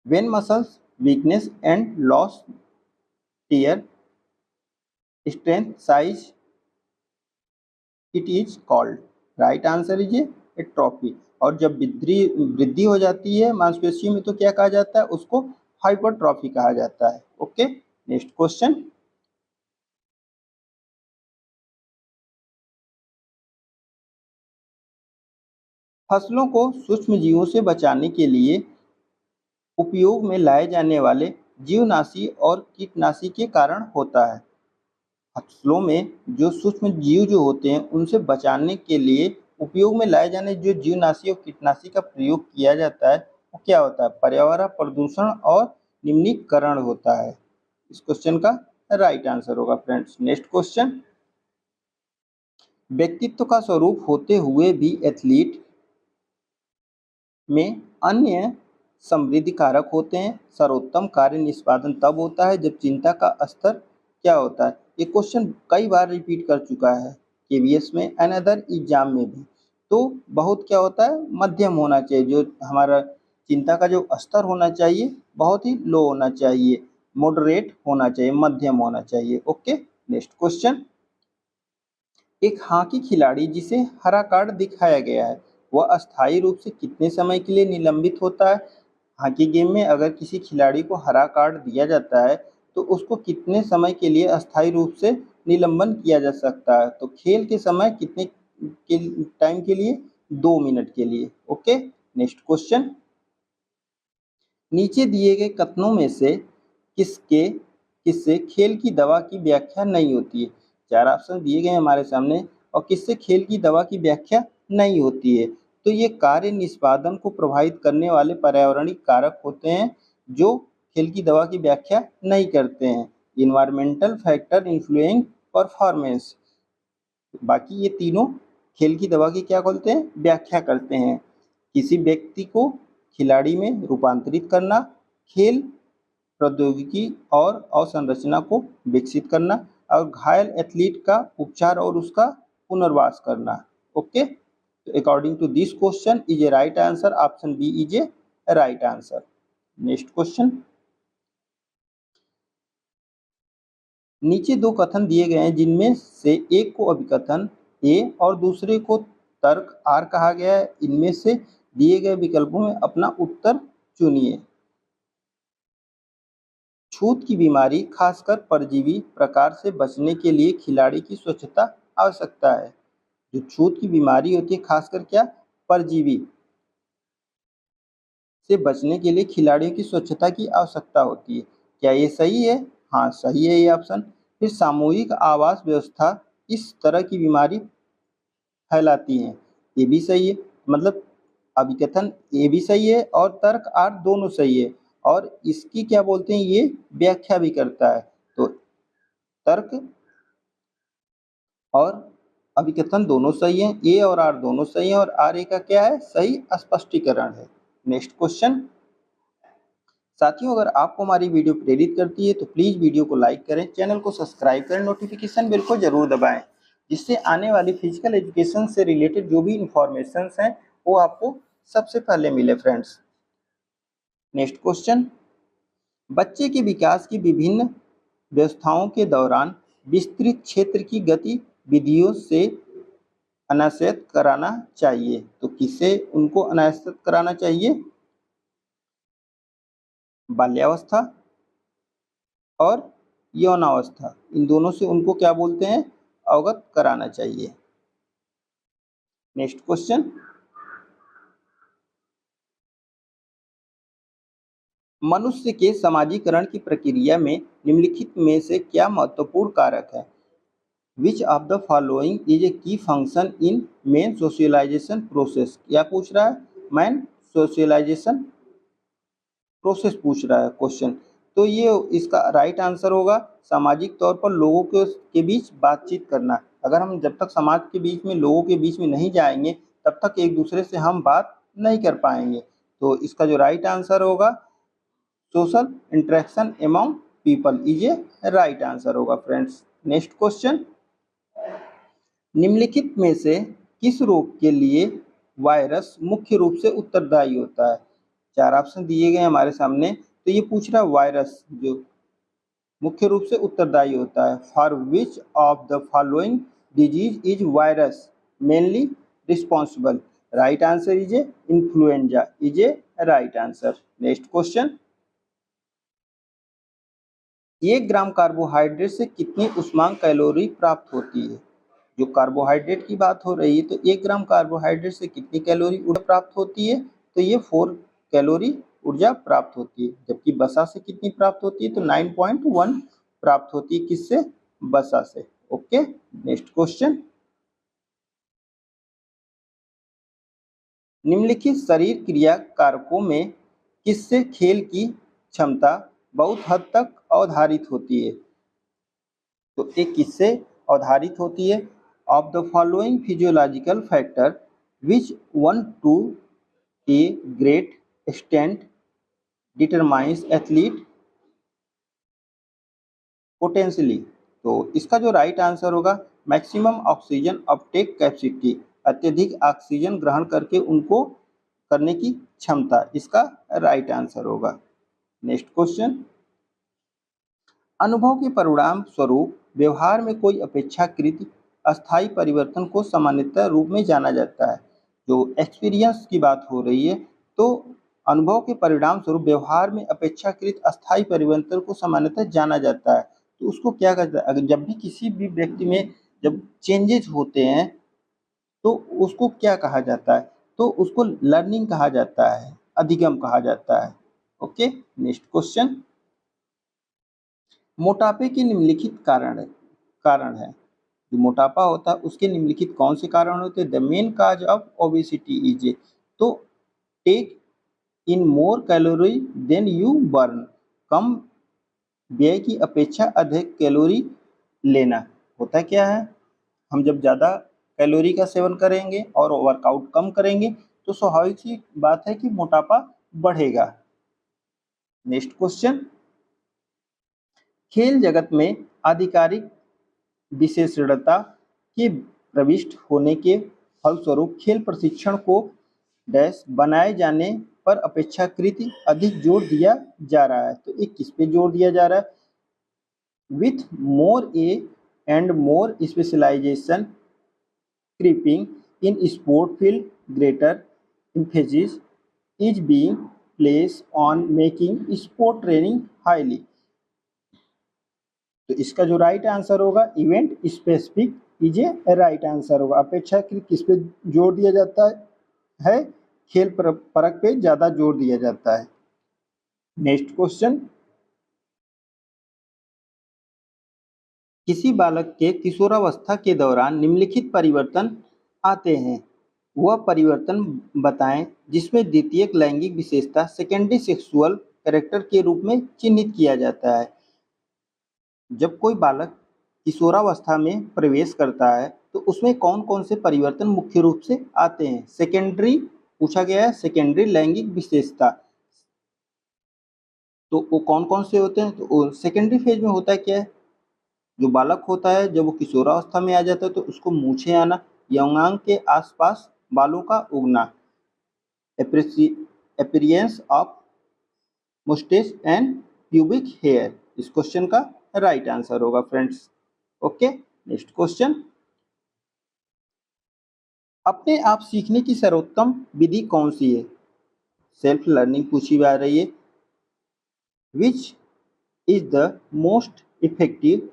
When muscles weakness and loss tier strength size it is called. Right answer is atrophy. और जब वृद्धि हो जाती है मांसपेशियों में तो क्या कहा जाता है, उसको हाइपरट्रॉफी कहा जाता है। ओके, नेक्स्ट क्वेश्चन, फसलों को सूक्ष्म जीवों से बचाने के लिए उपयोग में लाए जाने वाले जीवनाशी और कीटनाशी के कारण होता है। फसलों में जो सूक्ष्म जीव जो होते हैं उनसे बचाने के लिए उपयोग में लाए जाने जो जीवनाशी और कीटनाशी का प्रयोग किया जाता है वो क्या होता है, पर्यावरण प्रदूषण और निम्नीकरण होता है। इस क्वेश्चन का राइट आंसर होगा फ्रेंड्स। नेक्स्ट क्वेश्चन, व्यक्तित्व का स्वरूप होते हुए भी एथलीट में अन्य समृद्धि कारक होते हैं। सर्वोत्तम कार्य निष्पादन तब होता है जब चिंता का स्तर क्या होता है, ये क्वेश्चन कई बार रिपीट कर चुका है केवीएस में एंड अदर एग्जाम में भी। तो बहुत क्या होता है, मध्यम होना चाहिए, जो हमारा चिंता का जो स्तर होना चाहिए बहुत ही लो होना चाहिए, मॉडरेट होना चाहिए, मध्यम होना चाहिए। ओके, नेक्स्ट क्वेश्चन, एक हॉकी खिलाड़ी जिसे हरा कार्ड दिखाया गया है वह अस्थायी रूप से कितने समय के लिए निलंबित होता है। हॉकी गेम में अगर किसी खिलाड़ी को हरा कार्ड दिया जाता है तो उसको कितने समय के लिए अस्थायी रूप से निलंबन किया जा सकता है, तो खेल के समय कितने के टाइम के लिए, 2 मिनट के लिए। ओके, नेक्स्ट क्वेश्चन, नीचे दिए गए कथनों में से किसके किससे खेल की दवा की व्याख्या नहीं होती है। चार ऑप्शन दिए गए हमारे सामने और किससे खेल की दवा की व्याख्या नहीं होती है, तो ये कार्य निष्पादन को प्रभावित करने वाले पर्यावरणिक कारक होते हैं जो खेल की दवा की व्याख्या नहीं करते हैं। इन्वायरमेंटल फैक्टर इन्फ्लुएंस परफॉर्मेंस, बाकी ये तीनों खेल की दवा की क्या बोलते हैं, व्याख्या करते हैं। किसी व्यक्ति को खिलाड़ी में रूपांतरित करना, खेल प्रौद्योगिकी और अवसंरचना को विकसित करना, और घायल एथलीट का उपचार और उसका पुनर्वास करना। Okay, according to this question is a right answer, option B is a right answer. Next question, नीचे दो कथन दिए गए हैं जिनमें से एक को अभिकथन ए और दूसरे को तर्क आर कहा गया है। इनमें से दिए गए विकल्पों में अपना उत्तर चुनिए। छूत की बीमारी खासकर परजीवी प्रकार से बचने के लिए खिलाड़ी की स्वच्छता आवश्यकता है। जो छूत की बीमारी होती है खासकर क्या, परजीवी से बचने के लिए खिलाड़ियों की स्वच्छता की आवश्यकता होती है। क्या ये सही है? हाँ, सही है ये ऑप्शन। फिर सामूहिक आवास व्यवस्था इस तरह की बीमारी फैलाती हैं, ये भी सही है। मतलब अभिकथन ए भी सही है और तर्क आर दोनों सही है, और इसकी क्या बोलते हैं, ये व्याख्या भी करता है। तो तर्क और अभिकथन दोनों सही हैं, ए और आर दोनों सही हैं, और आर ए का क्या है, सही स्पष्टीकरण है। Next question. साथियों, अगर आपको हमारी वीडियो प्रेरित करती है तो प्लीज़ वीडियो को लाइक करें, चैनल को सब्सक्राइब करें, नोटिफिकेशन बेल को जरूर दबाएं, जिससे आने वाली फिजिकल एजुकेशन से रिलेटेड जो भी इंफॉर्मेशन हैं वो आपको सबसे पहले मिले फ्रेंड्स। Next question. बच्चे के विकास की विभिन्न व्यवस्थाओं के दौरान विस्तृत क्षेत्र की गतिविधियों से अनायत्त कराना चाहिए। तो किससे उनको अनायत्त कराना चाहिए? बाल्यावस्था और यौनावस्था, इन दोनों से उनको क्या बोलते हैं, अवगत कराना चाहिए। Next question. मनुष्य के समाजीकरण की प्रक्रिया में निम्नलिखित में से क्या महत्वपूर्ण कारक है? Which of the following is a key function in main socialisation process? क्या पूछ रहा है? मैन सोशलाइजेशन प्रोसेस पूछ रहा है क्वेश्चन। तो ये इसका राइट आंसर होगा सामाजिक तौर पर लोगों के बीच बातचीत करना। अगर हम जब तक समाज के बीच में, लोगों के बीच में नहीं जाएंगे, तब तक एक दूसरे से हम बात नहीं कर पाएंगे। तो इसका जो राइट आंसर होगा social interaction among people is a right answer होगा फ्रेंड्स। Next question. निम्नलिखित में से किस रोग के लिए वायरस मुख्य रूप से उत्तरदायी होता है? चार ऑप्शन दिए गए हमारे सामने। तो ये पूछ रहा है वायरस जो मुख्य रूप से उत्तरदायी होता है। For which of the following disease is virus mainly responsible? Right answer is A influenza is a right answer. Next question. 1 gram carbohydrate से कितनी ऊष्मांक कैलोरी प्राप्त होती है? जो कार्बोहाइड्रेट की बात हो रही है, तो 1 ग्राम कार्बोहाइड्रेट से कितनी कैलोरी ऊर्जा प्राप्त होती है? तो ये 4 कैलोरी ऊर्जा प्राप्त होती है। जबकि वसा से कितनी प्राप्त होती है? तो 9.1 प्राप्त होती है। किससे? वसा से। Okay, next question. निम्नलिखित शरीर क्रिया कारकों में किससे खेल की क्षमता बहुत हद तक अवधारित होती है? तो एक किससे अवधारित होती है? Of the following physiological factor which one two a great extent determines athlete potentially? तो इसका जो राइट आंसर होगा मैक्सिमम ऑक्सीजन अपटेक कैपेसिटी, अत्यधिक ऑक्सीजन ग्रहण करके उनको करने की क्षमता, इसका राइट आंसर होगा। Next question. अनुभव के परिणाम स्वरूप व्यवहार में कोई अपेक्षाकृत अस्थायी परिवर्तन को सामान्यतः रूप में जाना जाता है। जो एक्सपीरियंस की बात हो रही है, तो अनुभव के परिणाम स्वरूप व्यवहार में अपेक्षाकृत अस्थायी परिवर्तन को सामान्यतः जाना जाता है। तो उसको क्या कहते हैं? अगर जब भी किसी भी व्यक्ति में जब चेंजेस होते हैं तो उसको क्या कहा जाता है? तो उसको लर्निंग कहा जाता है, अधिगम कहा जाता है। Okay, next question. मोटापे के निम्नलिखित कारण है। जो मोटापा होता है उसके निम्नलिखित कौन से कारण होते हैं? The main cause of obesity is a, to take in more calories than you burn, कम व्यय की अपेक्षा अधिक कैलोरी लेना। होता क्या है, हम जब ज़्यादा कैलोरी का सेवन करेंगे और वर्कआउट कम करेंगे तो स्वाभाविक सी बात है कि मोटापा बढ़ेगा। Next question. खेल जगत में आधिकारिक विशेषणता के प्रविष्ट होने के फलस्वरूप खेल प्रशिक्षण को डैश बनाए जाने पर अपेक्षाकृत अधिक जोर दिया जा रहा है। तो एक किस पे जोर दिया जा रहा है? with more A and more specialization creeping in sport field, greater emphasis is being placed on making sport training highly। तो इसका जो राइट आंसर होगा event specific is a right answer होगा। अपेक्षाकृत किस पे जोर दिया जाता है? खेल परख पे ज्यादा जोर दिया जाता है। नेक्स्ट क्वेश्चन, किसी बालक के किशोरावस्था के दौरान निम्नलिखित परिवर्तन आते हैं, वह परिवर्तन बताएं जिसमें द्वितीयक लैंगिक विशेषता सेकेंडरी सेक्सुअल कैरेक्टर के रूप में चिन्हित किया जाता है। जब कोई बालक किशोरावस्था में प्रवेश करता है तो उसमें कौन कौन से परिवर्तन मुख्य रूप से आते हैं? सेकेंडरी पूछा गया है, सेकेंडरी लैंगिक विशेषता, तो वो कौन कौन से होते हैं? तो सेकेंडरी फेज में होता है क्या है, जो बालक होता है जब वो किशोरावस्था में आ जाता है तो उसको मूछें आना, यौनांग के आसपास बालों का उगना, appearance of moustache and pubic hair. इस क्वेश्चन का राइट आंसर होगा फ्रेंड्स। ओके, नेक्स्ट क्वेश्चन, अपने आप सीखने की सर्वोत्तम विधि कौन सी है? सेल्फ लर्निंग पूछी जा रही है। Which is the most effective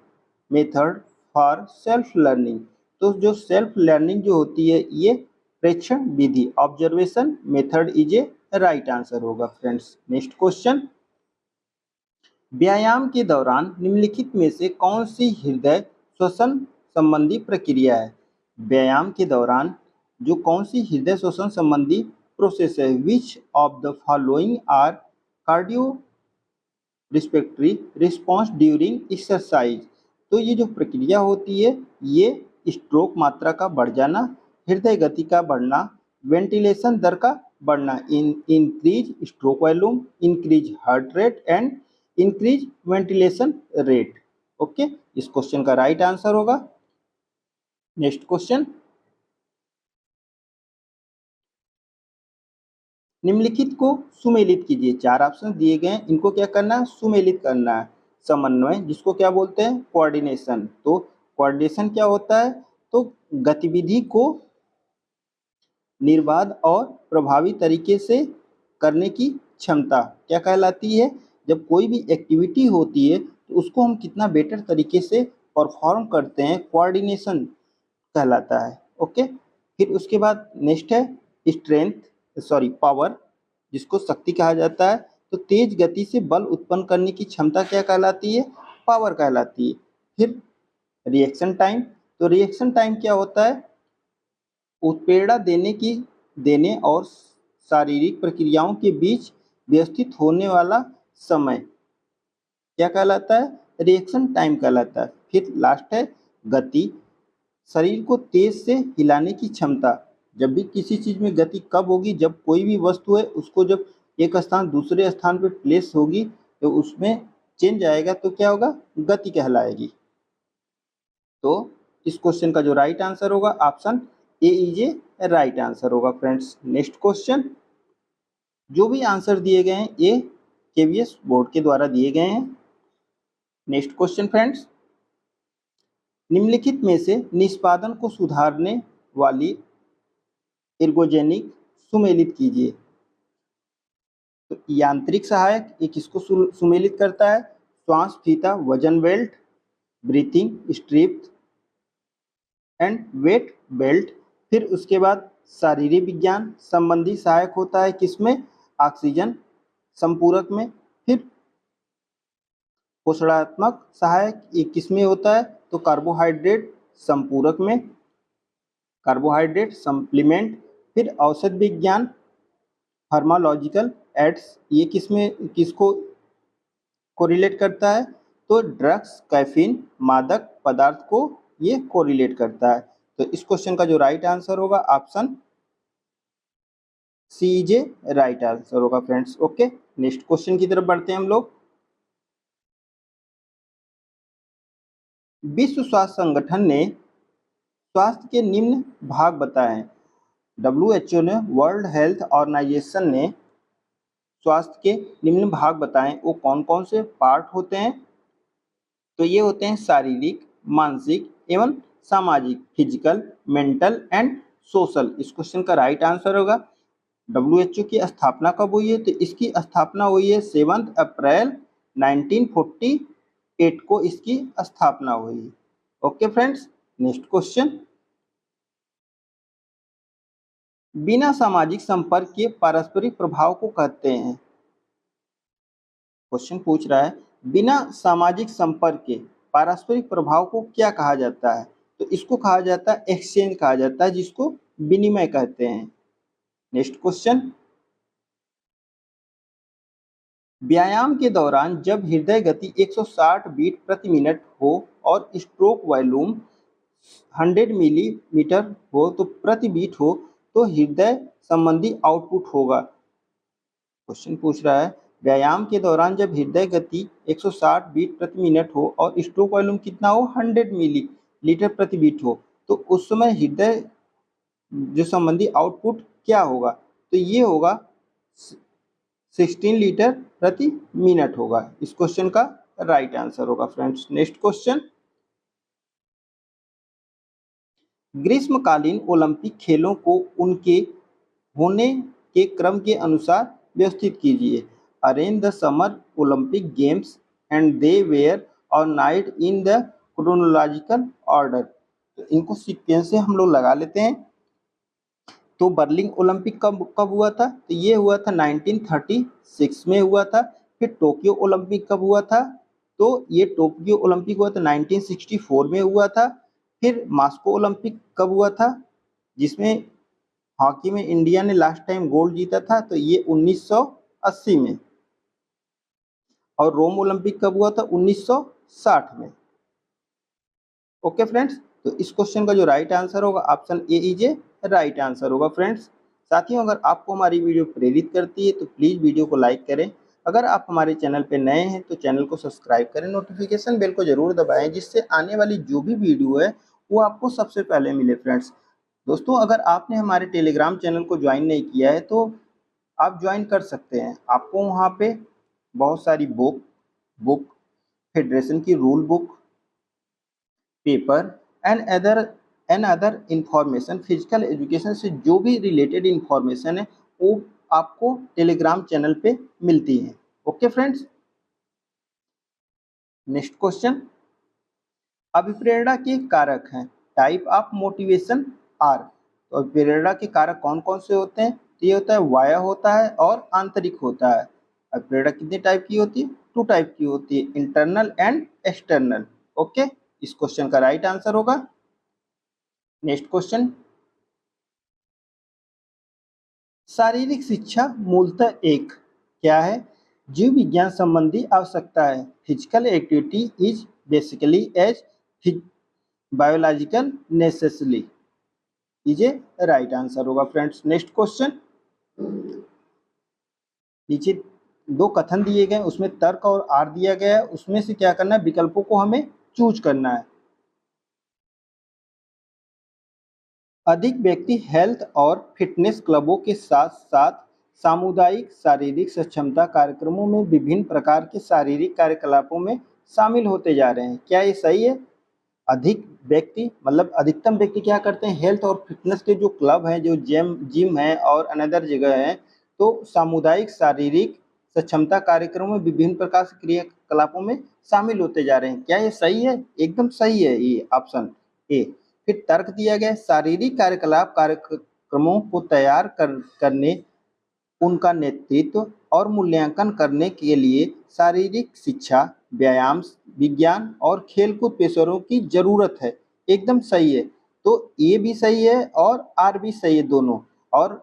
method for self learning? तो जो सेल्फ लर्निंग जो होती है ये प्रेक्षण विधि, observation method is a right answer होगा फ्रेंड्स। नेक्स्ट क्वेश्चन, व्यायाम के दौरान निम्नलिखित में से कौन सी हृदय श्वसन संबंधी प्रक्रिया है? व्यायाम के दौरान जो कौन सी हृदय श्वसन संबंधी प्रोसेस है? Which of the following are cardio respiratory response during exercise? तो ये जो प्रक्रिया होती है ये स्ट्रोक मात्रा का बढ़ जाना, हृदय गति का बढ़ना, वेंटिलेशन दर का बढ़ना, increase stroke volume, increase heart rate and increase ventilation rate. Okay, इस क्वेश्चन का राइट आंसर होगा। नेक्स्ट क्वेश्चन, निम्नलिखित को सुमेलित कीजिए। चार ऑप्शन दिए गए हैं, इनको क्या करना है? सुमेलित करना है। समन्वय जिसको क्या बोलते हैं? कोऑर्डिनेशन। तो कोऑर्डिनेशन क्या होता है? तो गतिविधि को निर्बाध और प्रभावी तरीके से करने की क्षमता क्या कहलाती है? जब कोई भी एक्टिविटी होती है तो उसको हम कितना बेटर तरीके से परफॉर्म करते हैं, कोऑर्डिनेशन कहलाता है। ओके, फिर उसके बाद नेक्स्ट है पावर, जिसको शक्ति कहा जाता है। तो तेज गति से बल उत्पन्न करने की क्षमता क्या कहलाती है? पावर कहलाती है। फिर रिएक्शन टाइम, तो रिएक्शन टाइम क्या होता है? उत्प्रेरणा देने और शारीरिक प्रक्रियाओं के बीच व्यवस्थित होने वाला समय क्या कहलाता है? रिएक्शन टाइम कहलाता है। फिर लास्ट है गति, शरीर को तेज से हिलाने की क्षमता। जब भी किसी चीज में गति कब होगी? जब कोई भी वस्तु है उसको जब एक स्थान दूसरे स्थान पर प्लेस होगी तो उसमें चेंज आएगा तो क्या होगा? गति कहलाएगी। तो इस क्वेश्चन का जो राइट आंसर होगा option A is a right answer होगा फ्रेंड्स। नेक्स्ट क्वेश्चन, जो भी आंसर दिए गए हैं ये केवीएस बोर्ड के द्वारा दिए गए हैं। नेक्स्ट क्वेश्चन फ्रेंड्स, निम्नलिखित में से निष्पादन को सुधारने वाली एर्गोजेनिक सुमेलित कीजिए। तो यांत्रिक सहायक ये किसको सुमेलित करता है? श्वास फीता, वजन belt, breathing strip and weight belt. फिर उसके बाद शारीरिक विज्ञान संबंधी सहायक होता है किसमें? ऑक्सीजन संपूरक में। फिर पोषणात्मक सहायक ये किसमें होता है? तो कार्बोहाइड्रेट संपूरक में, कार्बोहाइड्रेट सप्लीमेंट। फिर औषध विज्ञान फार्मालॉजिकल एड्स ये किसको कोरिलेट करता है? तो ड्रग्स, कैफीन, मादक पदार्थ को ये कोरिलेट करता है। तो इस क्वेश्चन का जो राइट आंसर होगा option C is a right answer होगा फ्रेंड्स। ओके, नेक्स्ट क्वेश्चन की तरफ बढ़ते हैं हम लोग। विश्व स्वास्थ्य संगठन ने स्वास्थ्य के निम्न भाग बताए। WHO ने, वर्ल्ड हेल्थ ऑर्गेनाइजेशन ने स्वास्थ्य के निम्न भाग बताएं, वो कौन कौन से पार्ट होते हैं? तो ये होते हैं शारीरिक, मानसिक एवं सामाजिक, फिजिकल, मेंटल एंड सोशल। इस क्वेश्चन का राइट आंसर होगा। WHO की स्थापना कब हुई है? तो इसकी स्थापना हुई है 7 अप्रैल 1948 को इसकी स्थापना हुई है। Okay friends, next question. बिना सामाजिक संपर्क के पारस्परिक प्रभाव को कहते हैं। क्वेश्चन पूछ रहा है बिना सामाजिक संपर्क के पारस्परिक प्रभाव को क्या कहा जाता है? तो इसको कहा जाता है एक्सचेंज कहा जाता है, जिसको विनिमय कहते हैं। Next question. व्यायाम के दौरान जब हृदय गति 160 बीट प्रति मिनट हो और स्ट्रोक वॉल्यूम 100 मिलीमीटर हो तो प्रति बीट हो तो हृदय संबंधी आउटपुट होगा। क्वेश्चन पूछ रहा है व्यायाम के दौरान जब हृदय गति 160 बीट प्रति मिनट हो और स्ट्रोक वॉल्यूम कितना हो 100 मिलीलीटर प्रति बीट हो तो उस समय हृदय जो संबंधी आउटपुट क्या होगा? तो ये होगा 16 लीटर प्रति मिनट होगा। इस क्वेश्चन का राइट आंसर होगा फ्रेंड्स। Next question. ग्रीष्मकालीन ओलंपिक खेलों को उनके होने के क्रम के अनुसार व्यवस्थित कीजिए। Arrange the summer Olympic games and they were और night in the chronological order. तो इनको सीक्वेंस से हम लोग लगा लेते हैं। तो बर्लिन ओलंपिक कब कब हुआ था? तो ये हुआ था 1936 में हुआ था। फिर टोक्यो ओलंपिक कब हुआ था? तो ये टोक्यो ओलंपिक हुआ था 1964 में हुआ था। फिर मास्को ओलंपिक कब हुआ था, जिसमें हॉकी में इंडिया ने लास्ट टाइम गोल्ड जीता था? तो ये 1980 में। और रोम ओलंपिक कब हुआ था? 1960 में। ओके फ्रेंड्स, तो इस क्वेश्चन का जो राइट आंसर होगा option A is a right answer होगा फ्रेंड्स। साथियों, अगर आपको हमारी वीडियो प्रेरित करती है तो प्लीज़ वीडियो को लाइक करें। अगर आप हमारे चैनल पर नए हैं तो चैनल को सब्सक्राइब करें, नोटिफिकेशन बेल को जरूर दबाएं, जिससे आने वाली जो भी वीडियो है वो आपको सबसे पहले मिले फ्रेंड्स। दोस्तों, अगर आपने हमारे टेलीग्राम चैनल को ज्वाइन नहीं किया है तो आप ज्वाइन कर सकते हैं। आपको वहाँ पे बहुत सारी बुक फेडरेशन की rule book, paper and other information, physical education से जो भी रिलेटेड इंफॉर्मेशन है वो आपको टेलीग्राम चैनल पे मिलती है। Okay friends, next question. अभिप्रेरणा के कारक हैं। Type of motivation are. तो अभिप्रेरणा के कारक कौन कौन से होते हैं? तो ये होता है बाह्य होता है और आंतरिक होता है। अभिप्रेरणा कितने टाइप की होती है? 2 टाइप की होती है, इंटरनल एंड एक्सटर्नल। ओके, इस क्वेश्चन का राइट आंसर होगा। Next question. शारीरिक शिक्षा मूलतः एक क्या है? जीव विज्ञान संबंधी आवश्यकता है। Physical activity is basically as biological necessary is a right answer होगा फ्रेंड्स। Next question. नीचे 2 कथन दिए गए, उसमें तर्क और आर दिया गया है, उसमें से क्या करना है? विकल्पों को हमें चूज करना है। अधिक व्यक्ति हेल्थ और फिटनेस क्लबों के साथ साथ सामुदायिक शारीरिक सक्षमता कार्यक्रमों में विभिन्न प्रकार के शारीरिक कार्यकलापों में शामिल होते जा रहे हैं। क्या ये सही है? अधिक व्यक्ति मतलब अधिकतम व्यक्ति क्या करते हैं? हेल्थ और फिटनेस के जो क्लब हैं, जो जिम है और अनदर जगह हैं, तो सामुदायिक शारीरिक सक्षमता कार्यक्रमों में विभिन्न प्रकार से क्रियाकलापों में शामिल होते जा रहे हैं। क्या ये सही है? एकदम सही है ये ऑप्शन ए। फिर तर्क दिया गया शारीरिक कार्यकलाप कार्यक्रमों को तैयार करने, उनका नेतृत्व और मूल्यांकन करने के लिए शारीरिक शिक्षा, व्यायाम विज्ञान और खेलकूद पेशेवरों की जरूरत है। एकदम सही है। तो ए भी सही है और आर भी सही है दोनों। और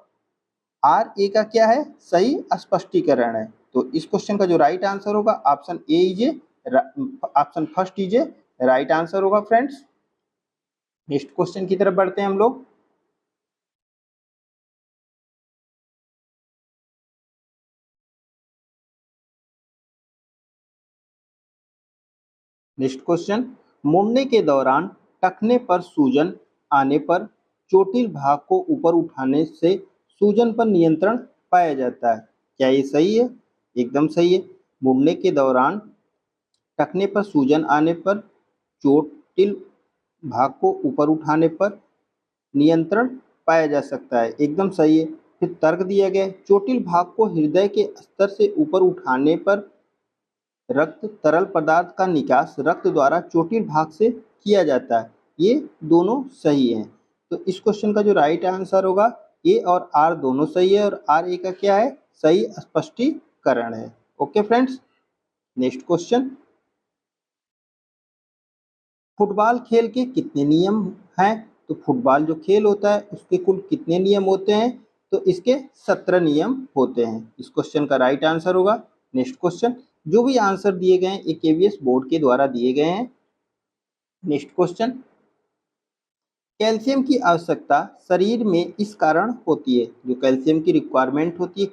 आर ए का क्या है? सही स्पष्टीकरण है। तो इस क्वेश्चन का जो राइट आंसर होगा option A is a option first is a right answer होगा फ्रेंड्स। नेक्स्ट क्वेश्चन की तरफ बढ़ते हैं हम लोग। Next question. मुड़ने के दौरान टखने पर सूजन आने पर चोटिल भाग को ऊपर उठाने से सूजन पर नियंत्रण पाया जाता है। क्या ये सही है? एकदम सही है। मुड़ने के दौरान टखने पर सूजन आने पर, चोटिल भाग को ऊपर उठाने पर नियंत्रण पाया जा सकता है। एकदम सही है। फिर तर्क दिया गया है, चोटिल भाग को हृदय के स्तर से ऊपर उठाने पर रक्त तरल पदार्थ का निकास रक्त द्वारा चोटिल भाग से किया जाता है। ये दोनों सही हैं। तो इस क्वेश्चन का जो राइट आंसर होगा, ए और आर दोनों सही है और आर ए का क्या है, सही स्पष्टीकरण है। Okay friends, next question, football खेल के कितने नियम हैं? तो फुटबॉल जो खेल होता है उसके कुल कितने नियम होते हैं? तो इसके 17 नियम होते हैं। इस क्वेश्चन का राइट आंसर होगा। नेक्स्ट क्वेश्चन, जो भी आंसर दिए गए हैं ये केवीएस बोर्ड के द्वारा दिए गए हैं। नेक्स्ट क्वेश्चन, कैल्शियम की आवश्यकता शरीर में इस कारण होती है। जो कैल्शियम की रिक्वायरमेंट होती है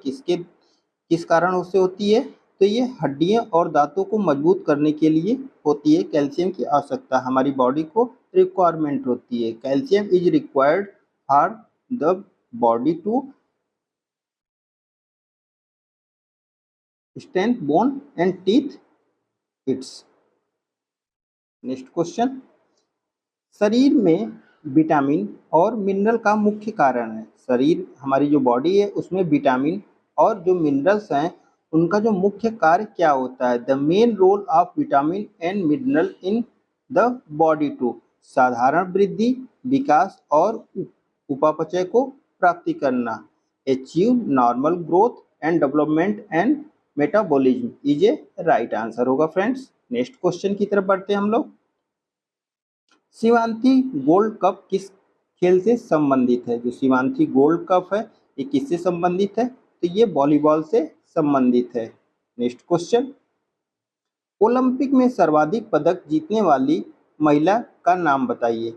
किस कारण से होती है? तो ये हड्डियां और दांतों को मजबूत करने के लिए होती है। कैल्शियम की आवश्यकता हमारी बॉडी को रिक्वायरमेंट होती है। Calcium is required for the body to strength bone and teeth it's. Next question, शरीर में विटामिन और मिनरल का मुख्य कारण है। शरीर हमारी जो बॉडी है उसमें विटामिन और जो मिनरल्स हैं उनका जो मुख्य कार्य क्या होता है? The main role of vitamin and mineral in the body to साधारण वृद्धि, विकास और उपापचय को प्राप्ति करना। Achieve normal growth and development and metabolism is a right answer होगा फ्रेंड्स। नेक्स्ट क्वेश्चन की तरफ बढ़ते हैं हम लोग। शिवांती गोल्ड कप किस खेल से संबंधित है? जो शिवांती गोल्ड कप है ये किससे संबंधित है? तो ये वॉलीबॉल से संबंधित है। नेक्स्ट क्वेश्चन, ओलंपिक में सर्वाधिक पदक जीतने वाली महिला का नाम बताइए।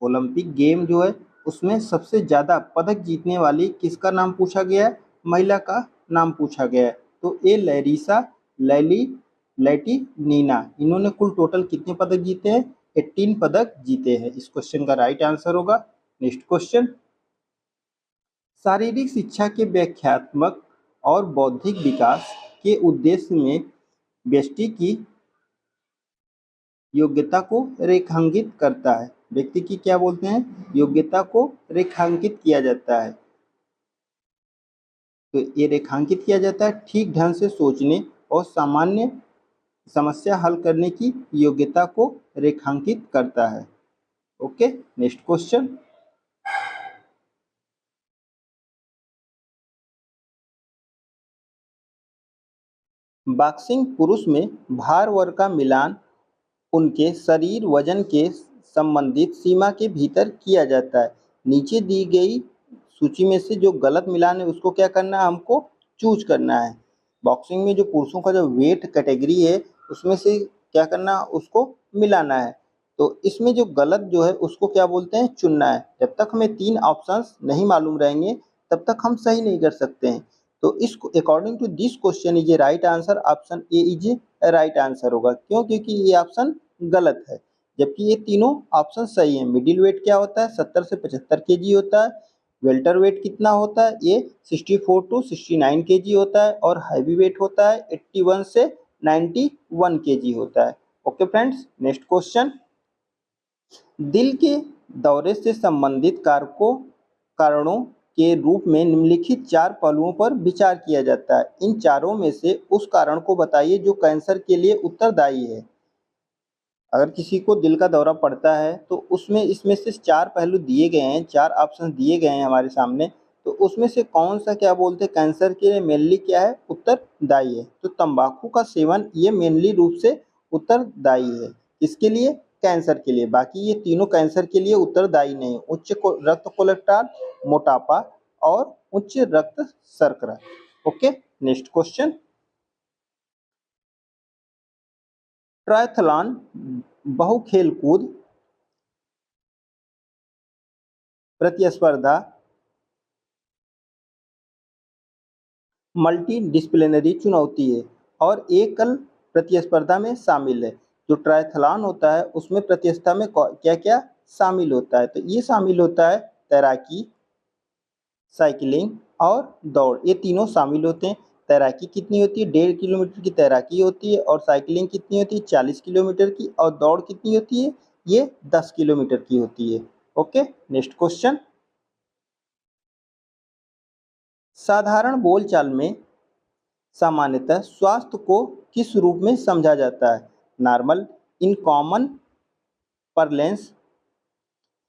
ओलंपिक गेम जो है उसमें सबसे ज़्यादा पदक जीतने वाली किसका नाम पूछा गया है? महिला का नाम पूछा गया है। तो ए लैरिसा लैटिनिना, इन्होंने कुल टोटल कितने पदक जीते हैं? 18 पदक जीते हैं। इस क्वेश्चन का राइट आंसर होगा। नेक्स्ट क्वेश्चन, शारीरिक शिक्षा के व्याख्यात्मक और बौद्धिक विकास के उद्देश्य में व्यक्ति की योग्यता को रेखांकित करता है। व्यक्ति की क्या बोलते हैं? योग्यता को रेखांकित किया जाता है। तो ये रेखांकित किया जाता है ठीक ढंग से सोचने और सामान्य समस्या हल करने की योग्यता को रेखांकित करता है। ओके, नेक्स्ट क्वेश्चन, बॉक्सिंग पुरुष में भार वर्ग का मिलान उनके शरीर वजन के संबंधित सीमा के भीतर किया जाता है। नीचे दी गई सूची में से जो गलत मिलान है उसको क्या करना है? हमको चूज करना है। बॉक्सिंग में जो पुरुषों का जो वेट कैटेगरी है उसमें से क्या करना है? उसको मिलाना है। तो इसमें जो गलत जो है उसको क्या बोलते हैं? चुनना है। जब तक हमें 3 ऑप्शंस नहीं मालूम रहेंगे तब तक हम सही नहीं कर सकते हैं। तो इस according to this question is a right answer, option A is a right answer होगा। क्यों? क्योंकि ये ऑप्शन गलत है जबकि ये तीनों ऑप्शन सही हैं। मिडिल वेट क्या होता है? 70 से 75 केजी होता है। वेल्टर वेट कितना होता है? ये 64 टू 69 केजी होता है। और हैवी वेट होता है 81 से 91 केजी होता है। ओके फ्रेंड्स, नेक्स्ट क्वेश्चन, दिल के दौरे से संबंधित कारणों के रूप में निम्नलिखित 4 पहलुओं पर विचार किया जाता है। इन चारों में से उस कारण को बताइए जो कैंसर के लिए उत्तरदायी है। अगर किसी को दिल का दौरा पड़ता है तो उसमें इसमें से 4 पहलू दिए गए हैं, 4 ऑप्शन दिए गए हैं हमारे सामने। तो उसमें से कौन सा क्या बोलते हैं कैंसर के लिए मेनली क्या है? उत्तरदायी है। तो तंबाकू का सेवन ये मेनली रूप से उत्तरदायी है। किसके लिए? कैंसर के लिए। बाकी ये तीनों कैंसर के लिए उत्तरदायी नहीं है। उच्च रक्त कोलेस्ट्रॉल, मोटापा और उच्च रक्त शर्करा। ओके, नेक्स्ट क्वेश्चन, ट्रायथलॉन बहु खेलकूद प्रतिस्पर्धा मल्टी डिसिप्लिनरी चुनौती है और एकल प्रतिस्पर्धा में शामिल है। जो ट्रायथलॉन होता है उसमें प्रतिस्पर्धा में क्या क्या शामिल होता है? तो ये शामिल होता है तैराकी, साइकिलिंग और दौड़, ये तीनों शामिल होते हैं। तैराकी कितनी होती है? 1.5 किलोमीटर की तैराकी होती है। और साइकिलिंग कितनी होती है? 40 किलोमीटर की। और दौड़ कितनी होती है? ये 10 किलोमीटर की होती है। Okay, next question. साधारण बोलचाल में सामान्यतः स्वास्थ्य को किस रूप में समझा जाता है? Normal, in common parlance,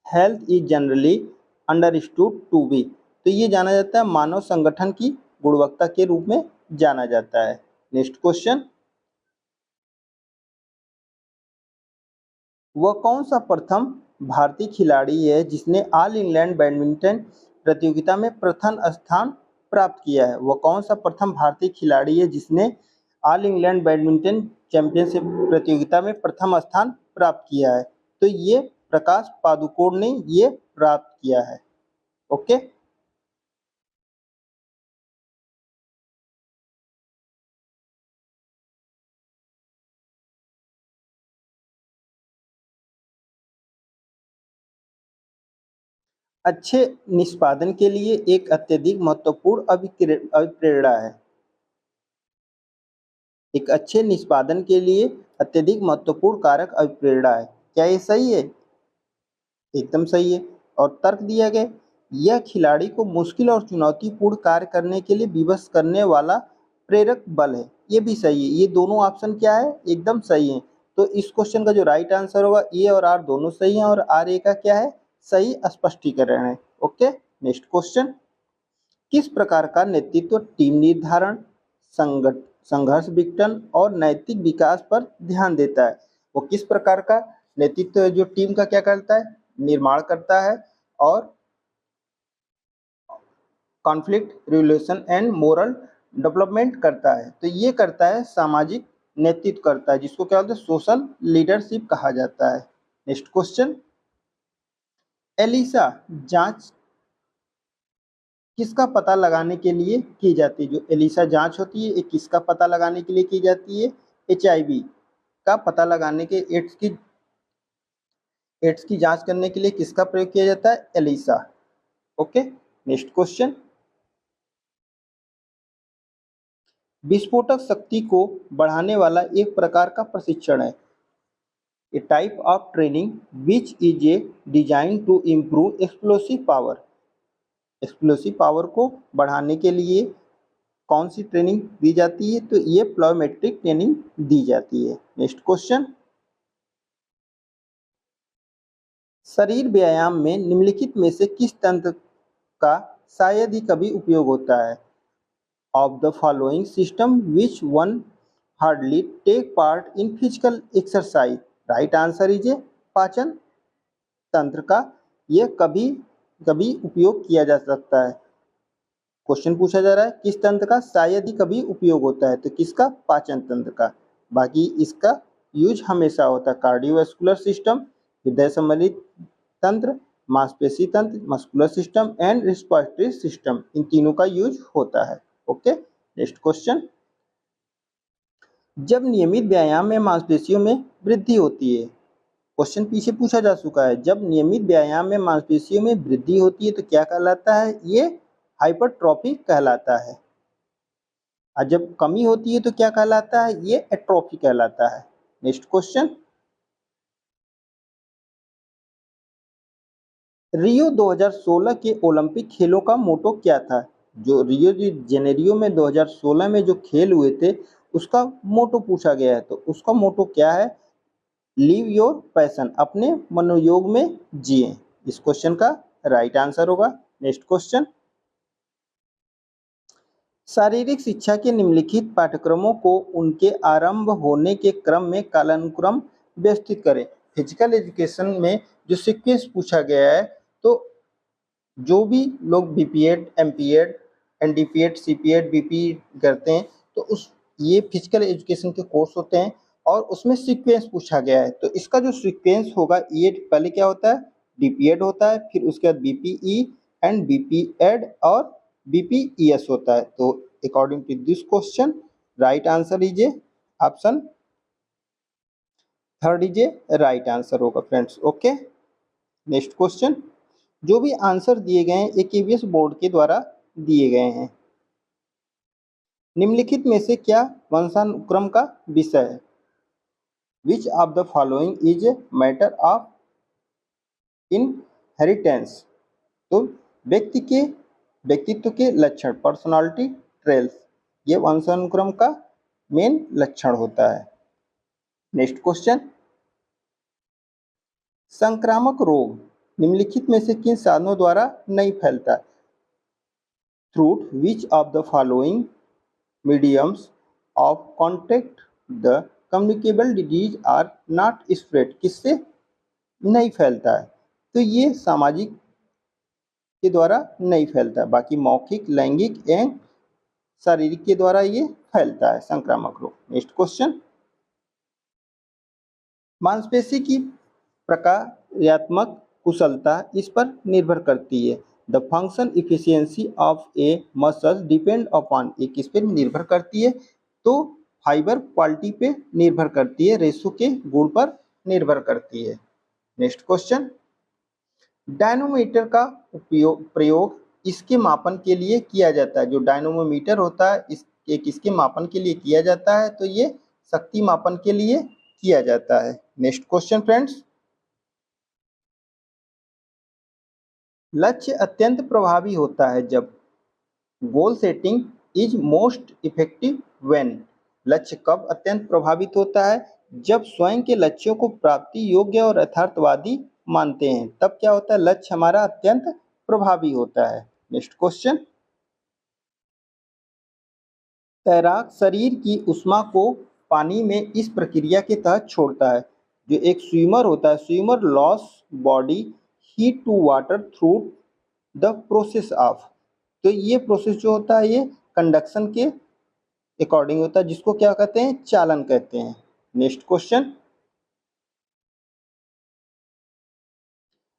health is generally understood to be. तो ये जाना जाता है मानव संगठन की गुणवत्ता के रूप में जाना जाता है। Next question. वह कौन सा प्रथम भारतीय खिलाड़ी है जिसने ऑल इंग्लैंड बैडमिंटन प्रतियोगिता में प्रथम स्थान प्राप्त किया है? वह कौन सा प्रथम भारतीय खिलाड़ी है जिसने ऑल इंग्लैंड बैडमिंटन चैंपियनशिप प्रतियोगिता में प्रथम स्थान प्राप्त किया है? तो ये प्रकाश पादुकोण ने ये प्राप्त किया है। ओके, अच्छे निष्पादन के लिए एक अत्यधिक महत्वपूर्ण अभिप्रेरणा है। एक अच्छे निष्पादन के लिए अत्यधिक महत्वपूर्ण कारक अभिप्रेरणा है। क्या ये सही है? एकदम सही है। और तर्क दिया गया, यह खिलाड़ी को मुश्किल और चुनौतीपूर्ण कार्य करने के लिए विवश करने वाला प्रेरक बल है। ये भी सही है। ये दोनों ऑप्शन क्या है? एकदम सही है। तो इस क्वेश्चन का जो राइट आंसर होगा, ए और आर दोनों सही हैं। और आर ए का क्या है? सही स्पष्टीकरण है। Okay, next question. किस प्रकार का नेतृत्व टीम निर्धारण, संघर्ष विघटन और नैतिक विकास पर ध्यान देता है? वो किस प्रकार का नेतृत्व है जो टीम का क्या करता है? निर्माण करता है और conflict resolution and moral development करता है। तो ये करता है सामाजिक नेतृत्व करता है, जिसको क्या बोलते हैं? सोशल लीडरशिप कहा जाता है। Next question. एलिसा जांच किसका पता लगाने के लिए की जाती है? जो एलिसा जांच होती है, ये किसका पता लगाने के लिए की जाती है? HIV का पता लगाने के, एड्स की जांच करने के लिए किसका प्रयोग किया जाता है? एलिसा। Okay, next question. विस्फोटक शक्ति को बढ़ाने वाला एक प्रकार का प्रशिक्षण है। A type of training which is a design to improve explosive power. Explosive power को बढ़ाने के लिए कौन सी ट्रेनिंग दी जाती है? तो ये प्लॉमेट्रिक ट्रेनिंग दी जाती है। Next question. शरीर व्यायाम में निम्नलिखित में से किस तंत्र का शायद ही कभी उपयोग होता है? Of the following system which one hardly take part in physical exercise. Right answer is a पाचन तंत्र का यह कभी कभी उपयोग किया जा सकता है। क्वेश्चन पूछा जा रहा है किस तंत्र का शायद ही कभी उपयोग होता है? तो किसका? पाचन तंत्र का। बाकी इसका यूज हमेशा होता है। कार्डियोवैस्कुलर सिस्टम, हृदय संबंधी तंत्र, मांसपेशी तंत्र, muscular system and respiratory system, इन तीनों का यूज होता है। Okay, next question. जब नियमित व्यायाम में मांसपेशियों में वृद्धि होती है, क्वेश्चन पीछे पूछा जा चुका है, जब नियमित व्यायाम में मांसपेशियों में वृद्धि होती है तो क्या कहलाता है? ये हाइपरट्रॉफी कहलाता है। और जब कमी होती है तो क्या कहलाता है? ये एट्रोफी कहलाता है। Next question. रियो 2016 के ओलंपिक खेलों का मोटो क्या था? जो रियो डी जेनेरियो में 2016 में जो खेल हुए थे, उसका मोटो पूछा गया है। तो उसका मोटो क्या है? लिव योर पैशन, अपने मनोयोग में जिए। इस क्वेश्चन का राइट आंसर होगा। Next question. शारीरिक शिक्षा के निम्नलिखित पाठ्यक्रमों को उनके आरंभ होने के क्रम में कालानुक्रम व्यवस्थित करें। फिजिकल एजुकेशन में जो सीक्वेंस पूछा गया है, तो जो भी लोग बीपीएड, एमपीएड, एनडीपीएड, सीपीएड, बीपी करते हैं, तो उस ये फिजिकल एजुकेशन के कोर्स होते हैं और उसमें सीक्वेंस पूछा गया है। तो इसका जो सीक्वेंस होगा, ये पहले क्या होता है? डीपीएड होता है, फिर उसके बाद बीपीई एंड बीपीएड और बीपीईएस होता है। तो according to this question, right answer is a option third is a right answer होगा फ्रेंड्स। Okay, next question. जो भी आंसर दिए गए हैं ये केवीएस बोर्ड के द्वारा दिए गए हैं। निम्नलिखित में से क्या वंशानुक्रम का विषय है? Which of the following is a matter of inheritance? तो व्यक्तित्व के लक्षण, पर्सनालिटी ट्रेल्स, ये वंशानुक्रम का मेन लक्षण होता है। नेक्स्ट क्वेश्चन, संक्रामक रोग निम्नलिखित में से किन साधनों द्वारा नहीं फैलता? Through which of the following mediums of contact the communicable disease are not spread? किससे नहीं फैलता है? तो ये सामाजिक के द्वारा नहीं फैलता है, बाकी मौखिक, लैंगिक एवं शारीरिक के द्वारा ये फैलता है संक्रामक रोग। नेक्स्ट क्वेश्चन, मांसपेशी की प्रकार्यात्मक कुशलता इस पर निर्भर करती है। The function efficiency of A muscle depend upon, ये किस पे निर्भर करती है? तो फाइबर क्वालिटी पे निर्भर करती है, रेशो के गुण पर निर्भर करती है। नेक्स्ट क्वेश्चन, डायनोमीटर का प्रयोग इसके मापन के लिए किया जाता है? जो डायनोमीटर होता है इसके किसके मापन के लिए किया जाता है? तो ये शक्ति मापन के लिए किया जाता है। नेक्स्ट क्वेश्चन फ्रेंड्स, लक्ष्य अत्यंत प्रभावी होता है जब goal setting is most effective when? लक्ष्य कब अत्यंत प्रभावित होता है? जब स्वयं के लक्ष्यों को प्राप्ति योग्य और यथार्थवादी मानते हैं, तब क्या होता है? लक्ष्य हमारा अत्यंत प्रभावी होता है। नेक्स्ट क्वेश्चन, तैराक शरीर की ऊष्मा को पानी में इस प्रक्रिया के तहत छोड़ता है। जो एक स्विमर होता है, swimmer loss body heat to water through the process of, तो ये प्रोसेस जो होता है ये कंडक्शन के अकॉर्डिंग होता है, जिसको क्या कहते हैं? चालन कहते हैं। नेक्स्ट क्वेश्चन,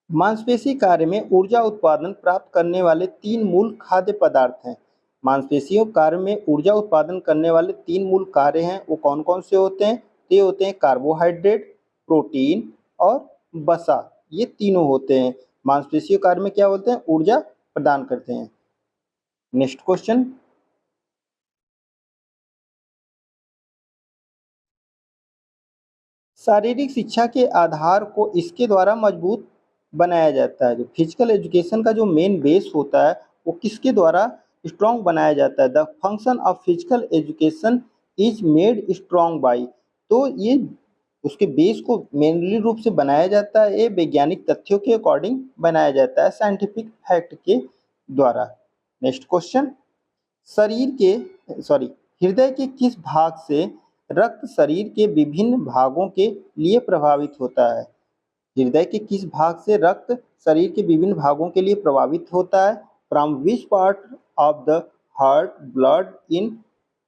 मांसपेशी कार्य में ऊर्जा उत्पादन प्राप्त करने वाले 3 मूल खाद्य पदार्थ हैं। मांसपेशियों कार्य में ऊर्जा उत्पादन करने वाले 3 मूल कार्य हैं, वो कौन कौन से होते हैं? ये होते हैं कार्बोहाइड्रेट, प्रोटीन और वसा, ये तीनों होते हैं मांसपेशियों कार्य में क्या होते हैं? ऊर्जा प्रदान करते हैं। नेक्स्ट क्वेश्चन, शारीरिक शिक्षा के आधार को इसके द्वारा मजबूत बनाया जाता है। जो फिजिकल एजुकेशन का जो मेन बेस होता है वो किसके द्वारा स्ट्रॉन्ग बनाया जाता है? The function of physical education is made strong by, तो ये उसके बेस को मेनली रूप से बनाया जाता है, ये वैज्ञानिक तथ्यों के अकॉर्डिंग बनाया जाता है, साइंटिफिक फैक्ट के द्वारा। नेक्स्ट क्वेश्चन, शरीर के हृदय के किस भाग से रक्त शरीर के विभिन्न भागों के लिए प्रभावित होता है? हृदय के किस भाग से रक्त शरीर के विभिन्न भागों के लिए प्रभावित होता है? From which part of the heart blood in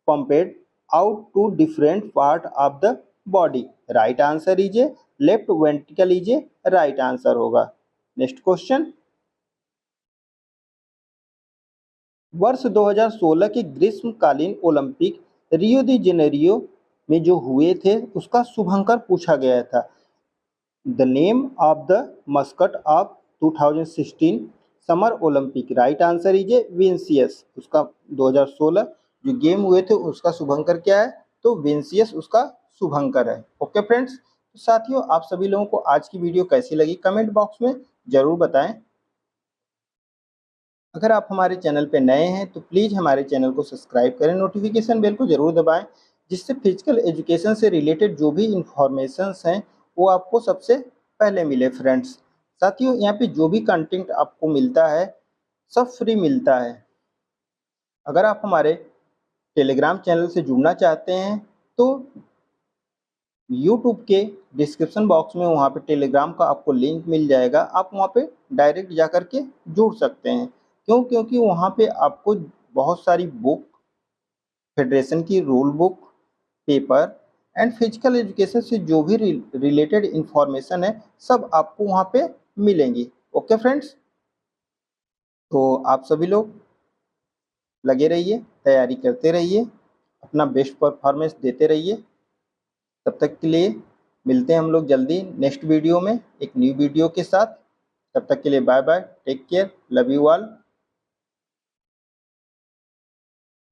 pumped out to different part of the body? Right answer is a left ventricle is a right answer होगा। नेक्स्ट क्वेश्चन, वर्ष 2016 के ग्रीष्मकालीन ओलंपिक रियो दी जेनेरियो में जो हुए थे उसका शुभंकर पूछा गया था। The name of the mascot of 2016 summer Olympic, right answer is a Vinicius. उसका 2016 जो गेम हुए थे उसका शुभंकर क्या है? तो विंसियस उसका शुभंकर है। ओके फ्रेंड्स, तो साथियों आप सभी लोगों को आज की वीडियो कैसी लगी कमेंट बॉक्स में जरूर बताएं। अगर आप हमारे चैनल पे नए हैं तो प्लीज़ हमारे चैनल को सब्सक्राइब करें, नोटिफिकेशन बेल को ज़रूर दबाएं, जिससे फिजिकल एजुकेशन से रिलेटेड जो भी इंफॉर्मेशंस हैं वो आपको सबसे पहले मिले। फ्रेंड्स साथियों, यहाँ पे जो भी कंटेंट आपको मिलता है सब फ्री मिलता है। अगर आप हमारे टेलीग्राम चैनल से जुड़ना चाहते हैं तो यूट्यूब के डिस्क्रिप्शन बॉक्स में वहाँ पे टेलीग्राम का आपको लिंक मिल जाएगा, आप वहाँ पे डायरेक्ट जा कर के जुड़ सकते हैं। क्यों? क्योंकि वहाँ पे आपको बहुत सारी बुक, फेडरेशन की rule book, paper and physical education से जो भी रिलेटेड इंफॉर्मेशन है सब आपको वहाँ पे मिलेंगी। ओके फ्रेंड्स, तो आप सभी लोग लगे रहिए, तैयारी करते रहिए, अपना बेस्ट परफॉर्मेंस देते रहिए। तब तक के लिए मिलते हैं हम लोग जल्दी नेक्स्ट वीडियो में एक न्यू वीडियो के साथ। तब तक के लिए bye bye, take care, love you all.